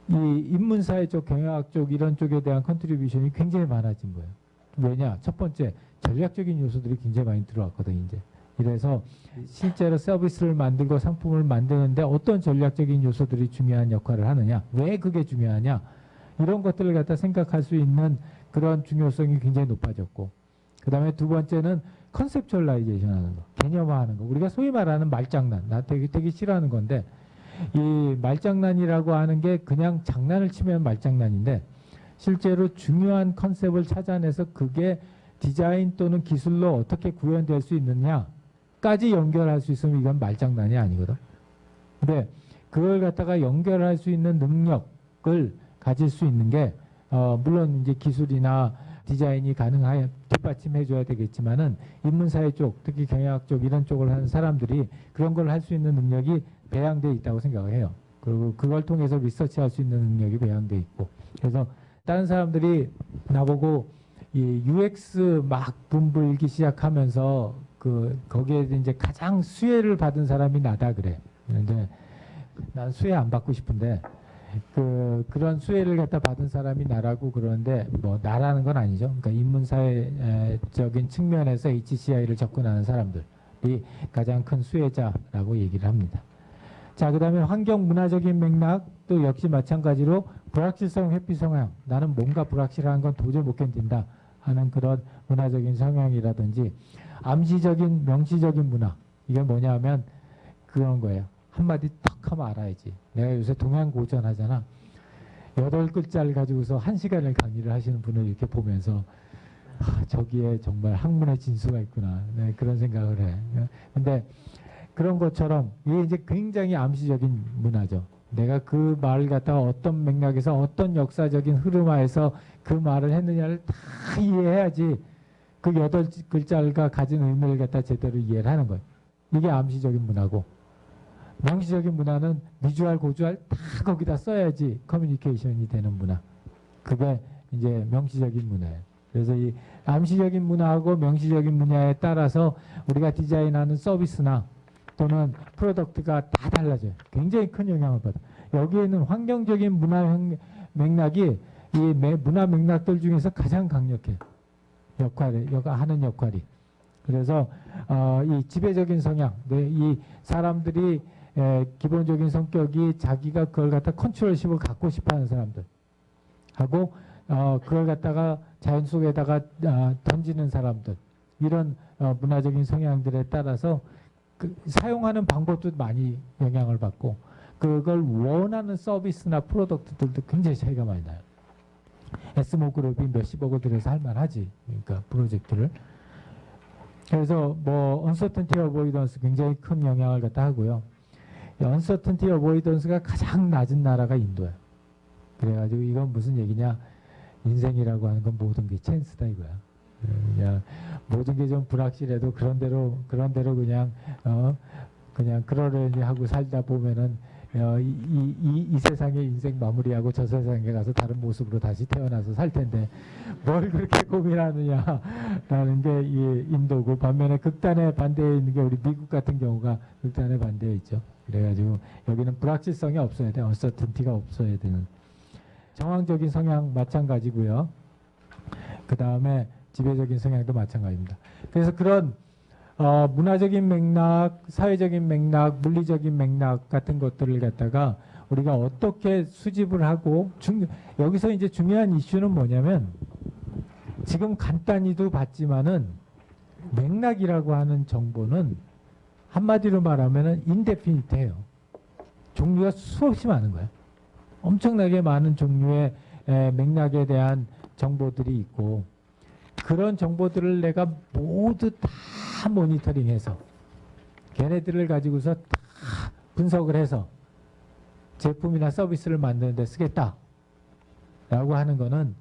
이 인문사회 쪽, 경영학 쪽 이런 쪽에 대한 컨트리뷰션이 굉장히 많아진 거예요. 왜냐? 첫 번째, 전략적인 요소들이 굉장히 많이 들어왔거든요, 이제. 이래서 실제로 서비스를 만들고 상품을 만드는데 어떤 전략적인 요소들이 중요한 역할을 하느냐, 왜 그게 중요하냐, 이런 것들을 갖다 생각할 수 있는 그런 중요성이 굉장히 높아졌고, 그 다음에 두 번째는 컨셉츄얼라이제이션 하는 거, 개념화하는 거. 우리가 소위 말하는 말장난, 나 되게 싫어하는 건데, 이 말장난이라고 하는 게 그냥 장난을 치면 말장난인데, 실제로 중요한 컨셉을 찾아내서 그게 디자인 또는 기술로 어떻게 구현될 수 있느냐까지 연결할 수 있으면 이건 말장난이 아니거든. 근데 그걸 갖다가 연결할 수 있는 능력, 능력을 가질 수 있는 게 물론 이제 기술이나 디자인이 가능하여 뒷받침해줘야 되겠지만은 인문사회 쪽, 특히 경영학 쪽 이런 쪽을 하는 사람들이 그런 걸 할 수 있는 능력이 배양돼 있다고 생각을 해요. 그리고 그걸 통해서 리서치할 수 있는 능력이 배양돼 있고, 그래서 다른 사람들이 나보고 이 UX 막 붐불기 시작하면서 거기에 이제 가장 수혜를 받은 사람이 나다 그래. 근데 난 수혜 안 받고 싶은데 그런 수혜를 갖다 받은 사람이 나라고 그러는데 뭐 나라는 건 아니죠. 그러니까 인문사회적인 측면에서 HCI를 접근하는 사람들이 가장 큰 수혜자라고 얘기를 합니다. 자, 그 다음에 환경 문화적인 맥락도 역시 마찬가지로 불확실성, 회피 성향, 나는 뭔가 불확실한 건 도저히 못 견딘다 하는 그런 문화적인 성향이라든지 암시적인, 명시적인 문화, 이게 뭐냐 하면 그런 거예요. 한마디 턱 하면 알아야지. 내가 요새 동양고전 하잖아. 8글자를 가지고서 1시간을 강의를 하시는 분을 이렇게 보면서 저기에 정말 학문의 진수가 있구나. 네, 그런 생각을 해. 근데 그런 것처럼 이게 이제 굉장히 암시적인 문화죠. 내가 그 말을 갖다가 어떤 맥락에서 어떤 역사적인 흐름하에서 그 말을 했느냐를 다 이해해야지 그 8글자가 가진 의미를 갖다 제대로 이해를 하는 거예요. 이게 암시적인 문화고, 명시적인 문화는 미주알, 고주알 다 거기다 써야지 커뮤니케이션이 되는 문화. 그게 이제 명시적인 문화예요. 그래서 이 암시적인 문화하고 명시적인 문화에 따라서 우리가 디자인하는 서비스나 또는 프로덕트가 다 달라져요. 굉장히 큰 영향을 받아요. 여기에는 환경적인 문화 맥락이 이 문화 맥락들 중에서 가장 강력해요. 하는 역할이. 그래서 이 지배적인 성향, 이 사람들이 기본적인 성격이 자기가 그걸 갖다 컨트롤십을 갖고 싶어하는 사람들 하고 그걸 갖다가 자연 속에다가 던지는 사람들, 이런 문화적인 성향들에 따라서 사용하는 방법도 많이 영향을 받고 그걸 원하는 서비스나 프로덕트들도 굉장히 차이가 많이 나요. S모그룹이 몇십억을 들여서 할 만하지. 그러니까 프로젝트를. 그래서 뭐 uncertainty avoidance 굉장히 큰 영향을 갖다 하고요. uncertainty avoidance가 가장 낮은 나라가 인도예요. 그래가지고 이건 무슨 얘기냐? 인생이라고 하는 건 모든 게 찬스다 이거야. 그냥 모든 게 좀 불확실해도 그런 대로 그냥 그러려니 하고 살다 보면은 이 세상의 인생 마무리하고 저 세상에 가서 다른 모습으로 다시 태어나서 살 텐데 뭘 그렇게 고민하느냐라는 게 이 인도고, 반면에 극단에 반대에 있는 게 우리 미국 같은 경우가 극단에 반대에 있죠. 그래가지고 여기는 불확실성이 없어야 돼. uncertainty가 없어야 되는. 정황적인 성향 마찬가지고요. 그 다음에 지배적인 성향도 마찬가지입니다. 그래서 그런 문화적인 맥락, 사회적인 맥락, 물리적인 맥락 같은 것들을 갖다가 우리가 어떻게 수집을 하고 여기서 이제 중요한 이슈는 뭐냐면 지금 간단히도 봤지만은 맥락이라고 하는 정보는 한마디로 말하면은 인데피니트해요. 종류가 수없이 많은 거예요. 엄청나게 많은 종류의 맥락에 대한 정보들이 있고 그런 정보들을 내가 모두 다 모니터링해서 걔네들을 가지고서 다 분석을 해서 제품이나 서비스를 만드는 데 쓰겠다 라고 하는 거는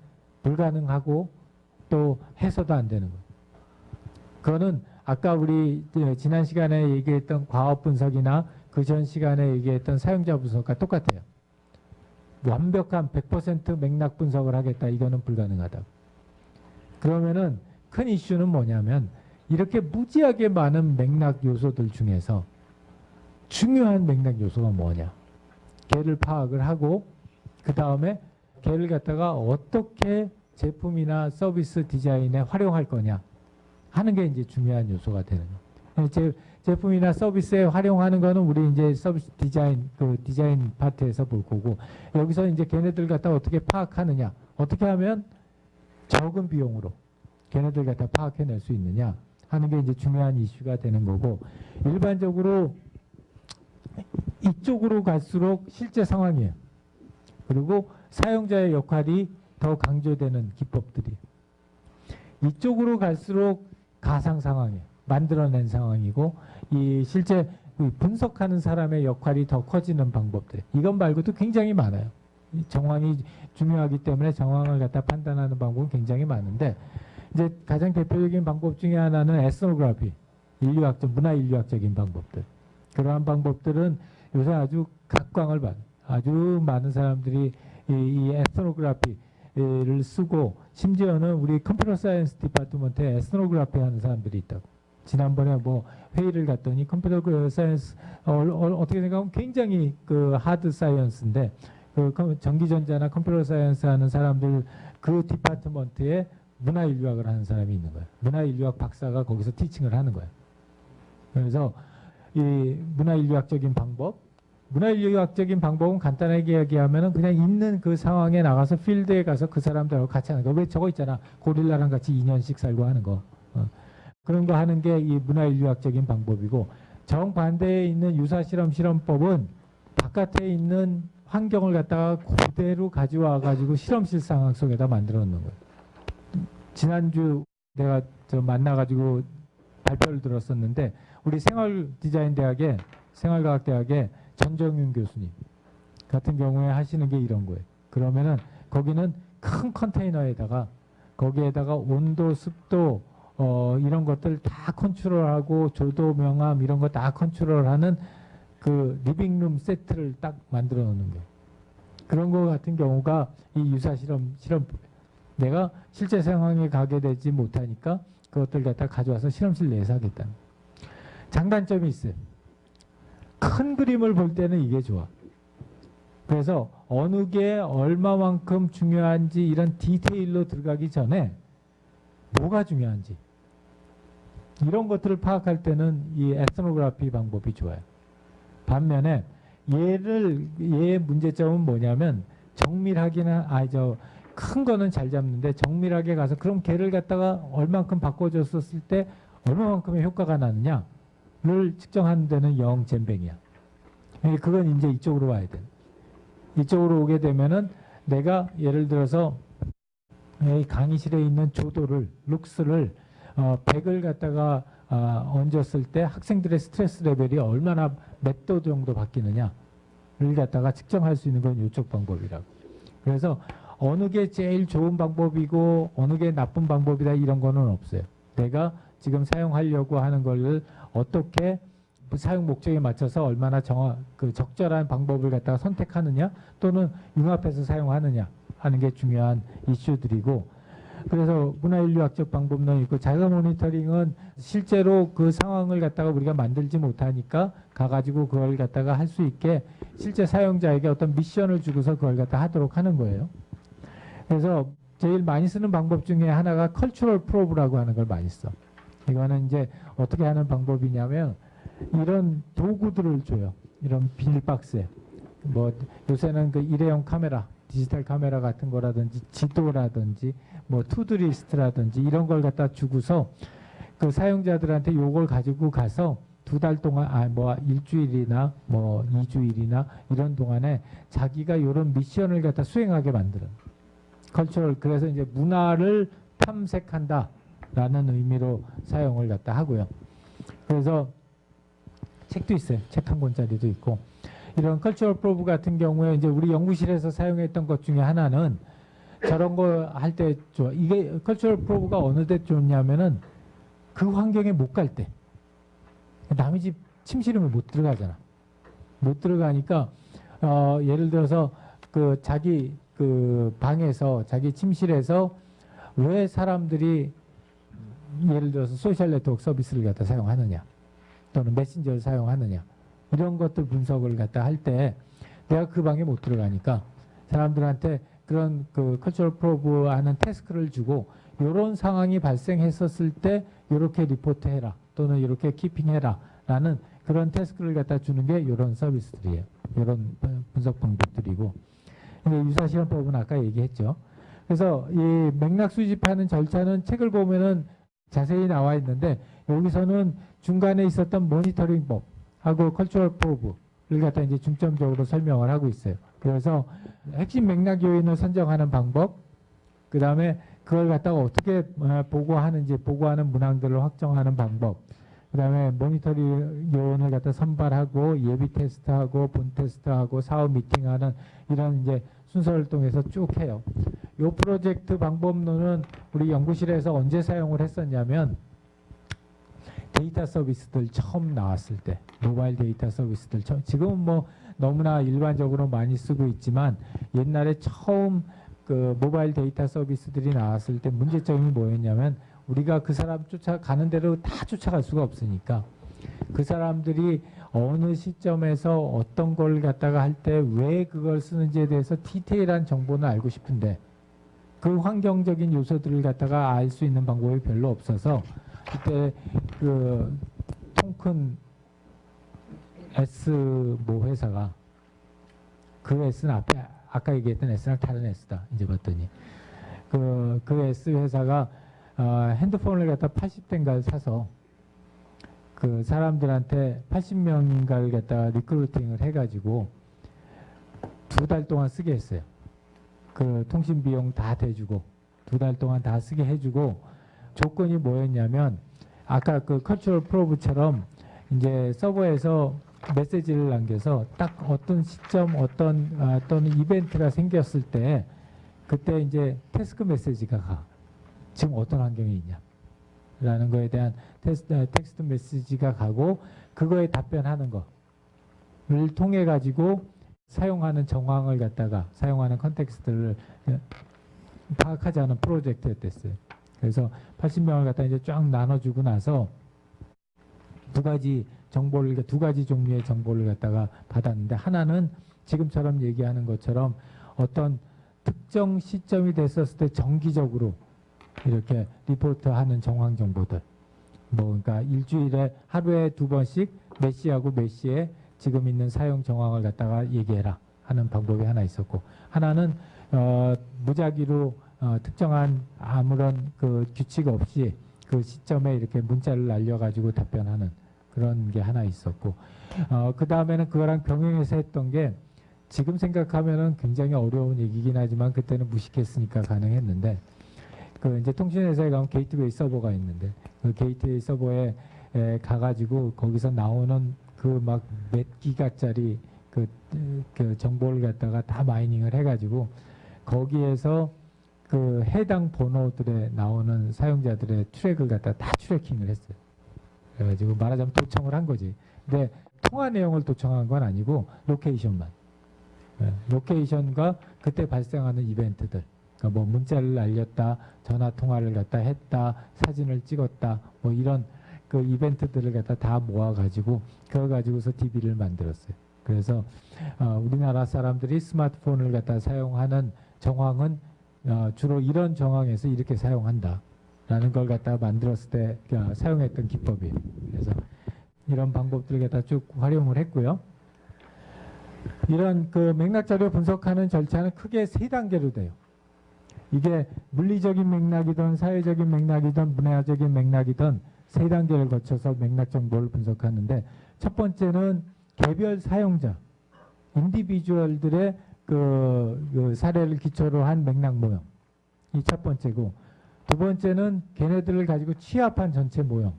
불가능하고 또 해서도 안 되는 거예요. 그거는 아까 우리 지난 시간에 얘기했던 과업 분석이나 그 전 시간에 얘기했던 사용자 분석과 똑같아요. 완벽한 100% 맥락 분석을 하겠다, 이거는 불가능하다. 그러면은 큰 이슈는 뭐냐면 이렇게 무지하게 많은 맥락 요소들 중에서 중요한 맥락 요소가 뭐냐, 걔를 파악을 하고 그 다음에 걔를 갖다가 어떻게 제품이나 서비스 디자인에 활용할 거냐 하는 게 이제 중요한 요소가 되는 거예요. 제품이나 서비스에 활용하는 거는 우리 이제 서비스 디자인, 디자인 파트에서 볼 거고, 여기서 이제 걔네들 갖다 어떻게 파악하느냐, 어떻게 하면 적은 비용으로 걔네들 갖다 파악해낼 수 있느냐 하는 게 이제 중요한 이슈가 되는 거고, 일반적으로 이쪽으로 갈수록 실제 상황이에요. 그리고 사용자의 역할이 더 강조되는 기법들이, 이쪽으로 갈수록 가상 상황이에요. 만들어낸 상황이고, 이 실제 분석하는 사람의 역할이 더 커지는 방법들, 이것 말고도 굉장히 많아요. 정황이 중요하기 때문에 정황을 갖다 판단하는 방법은 굉장히 많은데 이제 가장 대표적인 방법 중에 하나는 에스노그래피, 인류학적, 문화인류학적인 방법들. 그러한 방법들은 요새 아주 각광을 받는, 아주 많은 사람들이 이 에스노그래피를 쓰고 심지어는 우리 컴퓨터 사이언스 디파트먼트에 에스노그래피 하는 사람들이 있다고. 지난번에 뭐 회의를 갔더니 컴퓨터 사이언스 어떻게 생각하면 굉장히 그 하드 사이언스인데 그 전기전자나 컴퓨터 사이언스 하는 사람들 그 디파트먼트에 문화인류학을 하는 사람이 있는 거예요. 문화인류학 박사가 거기서 티칭을 하는 거예요. 그래서 이 문화인류학적인 방법, 문화인류학적인 방법은 간단하게 얘기하면은 그냥 있는 그 상황에 나가서 필드에 가서 그 사람들하고 같이 하는 거. 왜 저거 있잖아. 고릴라랑 같이 2년씩 살고 하는 거. 그런 거 하는 게 이 문화인류학적인 방법이고 정반대에 있는 유사실험법은 바깥에 있는 환경을 갖다가 그대로 가져와 가지고 실험실 상황 속에다 만들어 놓는 거예요. 지난주 내가 만나가지고 발표를 들었었는데 우리 생활디자인대학에 생활과학대학에 전정윤 교수님 같은 경우에 하시는 게 이런 거예요. 그러면은 거기는 큰 컨테이너에다가 거기에다가 온도, 습도 이런 것들 다 컨트롤하고 조도, 명암 이런 거 다 컨트롤하는 그 리빙룸 세트를 딱 만들어 놓는 거예요. 그런 거 같은 경우가 이 유사 실험 내가 실제 상황에 가게 되지 못하니까 그것들 갖다 가져와서 실험실 내에서 하겠다는. 장단점이 있어요. 큰 그림을 볼 때는 이게 좋아. 그래서 어느 게 얼마만큼 중요한지 이런 디테일로 들어가기 전에 뭐가 중요한지 이런 것들을 파악할 때는 이 에스노그래피 방법이 좋아요. 반면에 얘의 문제점은 뭐냐면 정밀하기는 큰 거는 잘 잡는데 정밀하게 가서 그럼 걔를 갖다가 얼만큼 바꿔줬었을 때 얼마만큼의 효과가 나느냐를 측정하는 데는 영 잼뱅이야. 그건 이제 이쪽으로 와야 돼. 이쪽으로 오게 되면은 내가 예를 들어서 이 강의실에 있는 조도를 룩스를 100을 갖다가 얹었을 때 학생들의 스트레스 레벨이 얼마나 몇 도 정도 바뀌느냐를 갖다가 측정할 수 있는 건 이쪽 방법이라고. 그래서 어느 게 제일 좋은 방법이고 어느 게 나쁜 방법이다 이런 거는 없어요. 내가 지금 사용하려고 하는 걸 어떻게 사용 목적에 맞춰서 얼마나 적절한 방법을 갖다가 선택하느냐 또는 융합해서 사용하느냐 하는 게 중요한 이슈들이고 그래서 문화인류학적 방법론 있고 자가 모니터링은 실제로 그 상황을 갖다가 우리가 만들지 못하니까 가가지고 그걸 갖다가 할 수 있게 실제 사용자에게 어떤 미션을 주고서 그걸 갖다 하도록 하는 거예요. 그래서 제일 많이 쓰는 방법 중에 하나가 컬처럴 프로브라고 하는 걸 많이 써. 이거는 이제 어떻게 하는 방법이냐면 이런 도구들을 줘요. 이런 비닐박스에. 뭐 요새는 그 일회용 카메라, 디지털 카메라 같은 거라든지 지도라든지 뭐 투두리스트라든지 이런 걸 갖다 주고서 그 사용자들한테 요걸 가지고 가서 2달 동안 뭐 일주일이나 뭐 2주일이나 이런 동안에 자기가 요런 미션을 갖다 수행하게 만드는 컬처럴. 그래서 이제 문화를 탐색한다라는 의미로 사용을 갖다 하고요. 그래서 책도 있어요. 책 한 권짜리도 있고. 이런 컬처럴 프로브 같은 경우에 이제 우리 연구실에서 사용했던 것 중에 하나는 저런 거 할 때 좋아. 이게 컬처럴 프로브가 어느 때 좋냐면은 그 환경에 못 갈 때. 남의 집 침실이면 못 들어가잖아. 못 들어가니까 예를 들어서 그 자기 그 방에서 자기 침실에서 왜 사람들이 예를 들어서 소셜 네트워크 서비스를 갖다 사용하느냐 또는 메신저를 사용하느냐 이런 것들 분석을 갖다 할 때 내가 그 방에 못 들어가니까 사람들한테 그런 그 컬처럴 프로브 하는 태스크를 주고 이런 상황이 발생했었을 때 이렇게 리포트 해라 또는 이렇게 키핑해라 라는 그런 태스크를 갖다 주는 게 이런 서비스들이에요. 이런 분석 방법들이고 유사실험법은 아까 얘기했죠. 그래서 이 맥락 수집하는 절차는 책을 보면은 자세히 나와 있는데 여기서는 중간에 있었던 모니터링법하고 컬처럴 프로브를 갖다 이제 중점적으로 설명을 하고 있어요. 그래서 핵심 맥락 요인을 선정하는 방법, 그 다음에 그걸 갖다가 어떻게 보고하는지 보고하는 문항들을 확정하는 방법, 그 다음에 모니터링 요원을 갖다 선발하고 예비 테스트하고 본 테스트하고 사후 미팅하는 이런 이제 순서를 통해서 쭉 해요. 이 프로젝트 방법론은 우리 연구실에서 언제 사용을 했었냐면 데이터 서비스들 처음 나왔을 때, 모바일 데이터 서비스들 처음, 지금은 뭐 너무나 일반적으로 많이 쓰고 있지만 옛날에 처음 그 모바일 데이터 서비스들이 나왔을 때 문제점이 뭐였냐면 우리가 그 사람 쫓아가는 대로 다 쫓아갈 수가 없으니까 그 사람들이 어느 시점에서 어떤 걸 갖다가 할 때 왜 그걸 쓰는지에 대해서 디테일한 정보는 알고 싶은데 그 환경적인 요소들을 갖다가 알 수 있는 방법이 별로 없어서 그때 그 통큰 S 모 회사가 그 S는 앞에 아까 얘기했던 S랑 다른 S다 이제 봤더니 그 S 회사가 핸드폰을 갖다 80대인가를 사서 그 사람들한테 80명인가를 갖다가 리크루팅을 해가지고 2달 동안 쓰게 했어요. 그 통신 비용 다 대주고 2달 동안 다 쓰게 해주고 조건이 뭐였냐면 아까 그 컬처럴 프로브처럼 이제 서버에서 메시지를 남겨서 딱 어떤 시점 어떤 이벤트가 생겼을 때 그때 이제 태스크 메시지가 가. 지금 어떤 환경이 있냐 라는 거에 대한 텍스트 메시지가 가고 그거에 답변하는 거를 통해 가지고 사용하는 정황을 갖다가 사용하는 컨텍스트를 파악하자는 프로젝트였댔어요. 그래서 80명을 갖다 이제 쫙 나눠주고 나서 두 가지 종류의 정보를 갖다가 받았는데 하나는 지금처럼 얘기하는 것처럼 어떤 특정 시점이 됐었을 때 정기적으로 이렇게 리포트하는 정황 정보들. 뭐 그러니까 일주일에 하루에 2번씩 몇 시하고 몇 시에 지금 있는 사용 정황을 갖다가 얘기해라 하는 방법이 하나 있었고 하나는 무작위로 특정한 아무런 그 규칙 없이 그 시점에 이렇게 문자를 날려가지고 답변하는 그런 게 하나 있었고 그 다음에는 그거랑 병행해서 했던 게 지금 생각하면은 굉장히 어려운 얘기긴 하지만 그때는 무식했으니까 가능했는데 그 이제 통신회사에 가면 게이트웨이 서버가 있는데 그 게이트웨이 서버에 가가지고 거기서 나오는 그 막 몇 기가짜리 그 정보를 갖다가 다 마이닝을 해가지고 거기에서 그 해당 번호들에 나오는 사용자들의 트랙을 갖다 다 트래킹을 했어요. 그래가지고 말하자면 도청을 한 거지. 근데 통화 내용을 도청한 건 아니고 로케이션만. 로케이션과 그때 발생하는 이벤트들. 그러니까 뭐 문자를 날렸다, 전화 통화를 갖다 했다, 사진을 찍었다, 뭐 이런 그 이벤트들을 갖다 다 모아가지고 그거 가지고서 DB를 만들었어요. 그래서 우리나라 사람들이 스마트폰을 갖다 사용하는 정황은 주로 이런 정황에서 이렇게 사용한다라는 걸 갖다 만들었을 때 사용했던 기법이에요. 그래서 이런 방법들을 갖다 쭉 활용을 했고요. 이런 그 맥락 자료 분석하는 절차는 크게 3단계로 돼요. 이게 물리적인 맥락이든 사회적인 맥락이든 문화적인 맥락이든 3단계를 거쳐서 맥락 정보를 분석하는데 첫 번째는 개별 사용자, 인디비주얼들의 그 사례를 기초로 한 맥락 모형. 이 첫 번째고 두 번째는 걔네들을 가지고 취합한 전체 모형.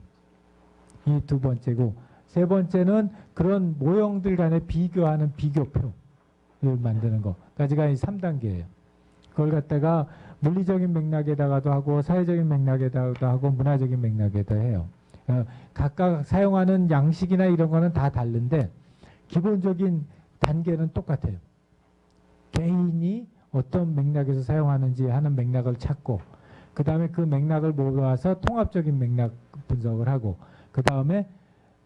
이 두 번째고 세 번째는 그런 모형들 간에 비교하는 비교표를 만드는 거까지가 이 3단계예요. 그걸 갖다가 물리적인 맥락에다가도 하고 사회적인 맥락에다가도 하고 문화적인 맥락에다 해요. 각각 사용하는 양식이나 이런 거는 다 다른데 기본적인 단계는 똑같아요. 개인이 어떤 맥락에서 사용하는지 하는 맥락을 찾고 그 다음에 그 맥락을 모아서 통합적인 맥락 분석을 하고 그 다음에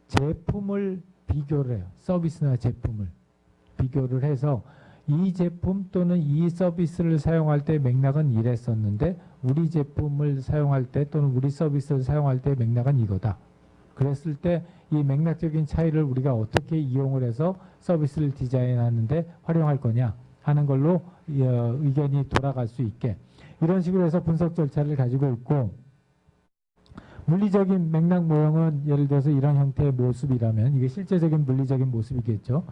제품을 비교를 해요. 서비스나 제품을 비교를 해서 이 제품 또는 이 서비스를 사용할 때 맥락은 이랬었는데 우리 제품을 사용할 때 또는 우리 서비스를 사용할 때 맥락은 이거다. 그랬을 때 이 맥락적인 차이를 우리가 어떻게 이용을 해서 서비스를 디자인하는데 활용할 거냐 하는 걸로 의견이 돌아갈 수 있게 이런 식으로 해서 분석 절차를 가지고 있고 물리적인 맥락 모형은 예를 들어서 이런 형태의 모습이라면 이게 실제적인 물리적인 모습이겠죠.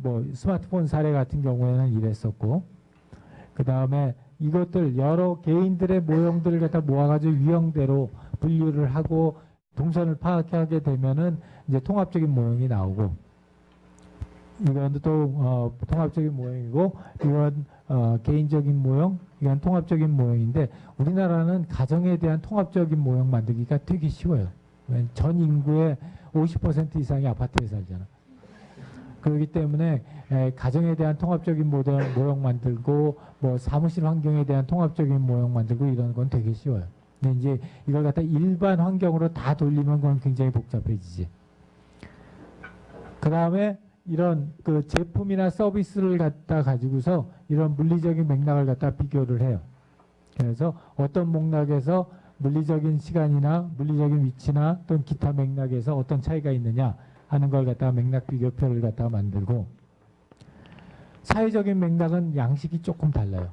뭐 스마트폰 사례 같은 경우에는 이랬었고 그 다음에 이것들 여러 개인들의 모형들을 갖다 모아가지고 유형대로 분류를 하고 동선을 파악하게 되면은 이제 통합적인 모형이 나오고 이건 또 통합적인 모형이고 이건 개인적인 모형, 이건 통합적인 모형인데 우리나라는 가정에 대한 통합적인 모형 만들기가 되게 쉬워요. 전 인구의 50% 이상이 아파트에 살잖아. 그렇기 때문에 가정에 대한 통합적인 모형 만들고 뭐 사무실 환경에 대한 통합적인 모형 만들고 이런 건 되게 쉬워요. 근데 이제 이걸 갖다 일반 환경으로 다 돌리면 그건 굉장히 복잡해지지. 그 다음에 이런 그 제품이나 서비스를 갖다 가지고서 이런 물리적인 맥락을 갖다 비교를 해요. 그래서 어떤 맥락에서 물리적인 시간이나 물리적인 위치나 또는 기타 맥락에서 어떤 차이가 있느냐 하는 걸 갖다가 맥락 비교표를 갖다가 만들고, 사회적인 맥락은 양식이 조금 달라요.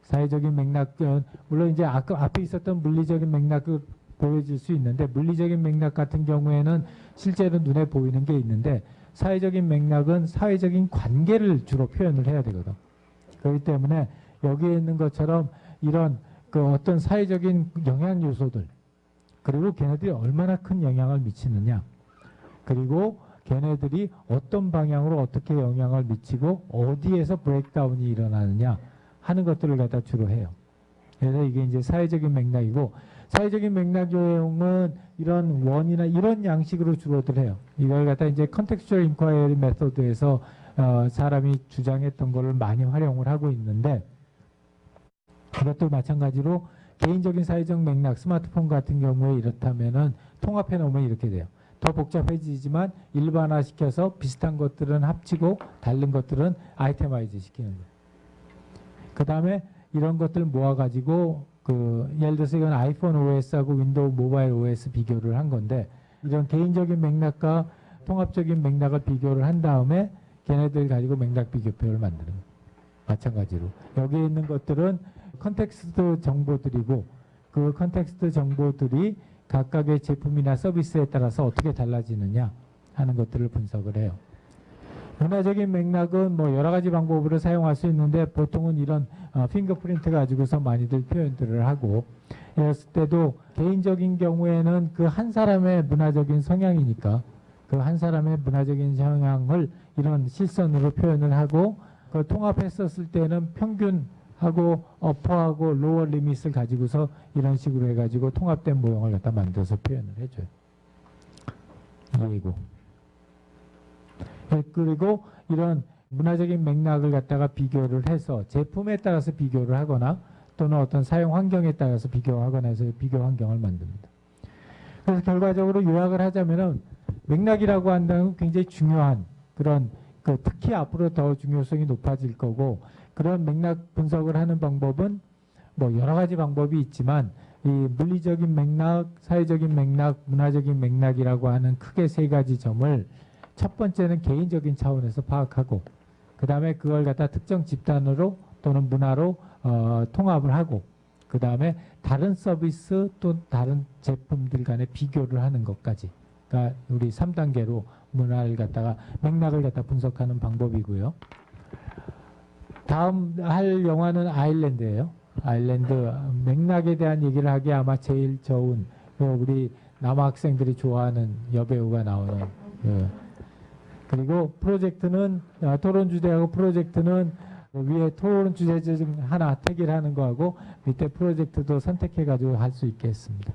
사회적인 맥락은 물론 이제 앞에 있었던 물리적인 맥락을 보여줄 수 있는데, 물리적인 맥락 같은 경우에는 실제로 눈에 보이는 게 있는데, 사회적인 맥락은 사회적인 관계를 주로 표현을 해야 되거든. 그렇기 때문에 여기에 있는 것처럼 이런 그 어떤 사회적인 영향 요소들, 그리고 걔네들이 얼마나 큰 영향을 미치느냐, 그리고 걔네들이 어떤 방향으로 어떻게 영향을 미치고 어디에서 브레이크다운이 일어나느냐 하는 것들을 갖다 주로 해요. 그래서 이게 이제 사회적인 맥락이고, 사회적인 맥락 요형은 이런 원이나 이런 양식으로 주로들 해요. 이걸 갖다 이제 컨텍스추얼 인콰이리 메소드에서 사람이 주장했던 거를 많이 활용을 하고 있는데, 그것도 마찬가지로 개인적인 사회적 맥락, 스마트폰 같은 경우에 이렇다면은 통합해 놓으면 이렇게 돼요. 더 복잡해지지만 일반화시켜서 비슷한 것들은 합치고 다른 것들은 아이템화이즈 시키는 거예요. 그 다음에 이런 것들 모아가지고 예를 들어서 이건 아이폰 OS하고 윈도우 모바일 OS 비교를 한 건데, 이런 개인적인 맥락과 통합적인 맥락을 비교를 한 다음에 걔네들 가지고 맥락 비교표를 만드는 거예요. 마찬가지로 여기에 있는 것들은 컨텍스트 정보들이고, 그 컨텍스트 정보들이 각각의 제품이나 서비스에 따라서 어떻게 달라지느냐 하는 것들을 분석을 해요. 문화적인 맥락은 뭐 여러 가지 방법으로 사용할 수 있는데, 보통은 이런 핑거프린트 가지고서 많이들 표현들을 하고, 이랬을 때도 개인적인 경우에는 그 한 사람의 문화적인 성향이니까 그 한 사람의 문화적인 성향을 이런 실선으로 표현을 하고, 그 통합했었을 때는 평균하고 어퍼하고 로어 리밋을 가지고서 이런 식으로 해가지고 통합된 모형을 갖다 만들어서 표현을 해줘요. 이거. 그리고 이런 문화적인 맥락을 갖다가 비교를 해서 제품에 따라서 비교를 하거나 또는 어떤 사용 환경에 따라서 비교하거나 해서 비교 환경을 만듭니다. 그래서 결과적으로 요약을 하자면은 맥락이라고 한다는 건 굉장히 중요한 그런 특히 앞으로 더 중요성이 높아질 거고, 그런 맥락 분석을 하는 방법은 뭐 여러 가지 방법이 있지만 이 물리적인 맥락, 사회적인 맥락, 문화적인 맥락이라고 하는 크게 세 가지 점을 첫 번째는 개인적인 차원에서 파악하고, 그 다음에 그걸 갖다 특정 집단으로 또는 문화로 통합을 하고, 그 다음에 다른 서비스 또 다른 제품들 간의 비교를 하는 것까지, 그러니까 우리 3단계로 문화를 갖다가 맥락을 갖다 분석하는 방법이고요. 다음 할 영화는 아일랜드예요. 아일랜드 맥락에 대한 얘기를 하기에 아마 제일 좋은 우리 남학생들이 좋아하는 여배우가 나오는 그리고 프로젝트는 토론 주제하고 프로젝트는 위에 토론 주제 중 하나 택일 하는 거하고 밑에 프로젝트도 선택해 가지고 할 수 있게 했습니다.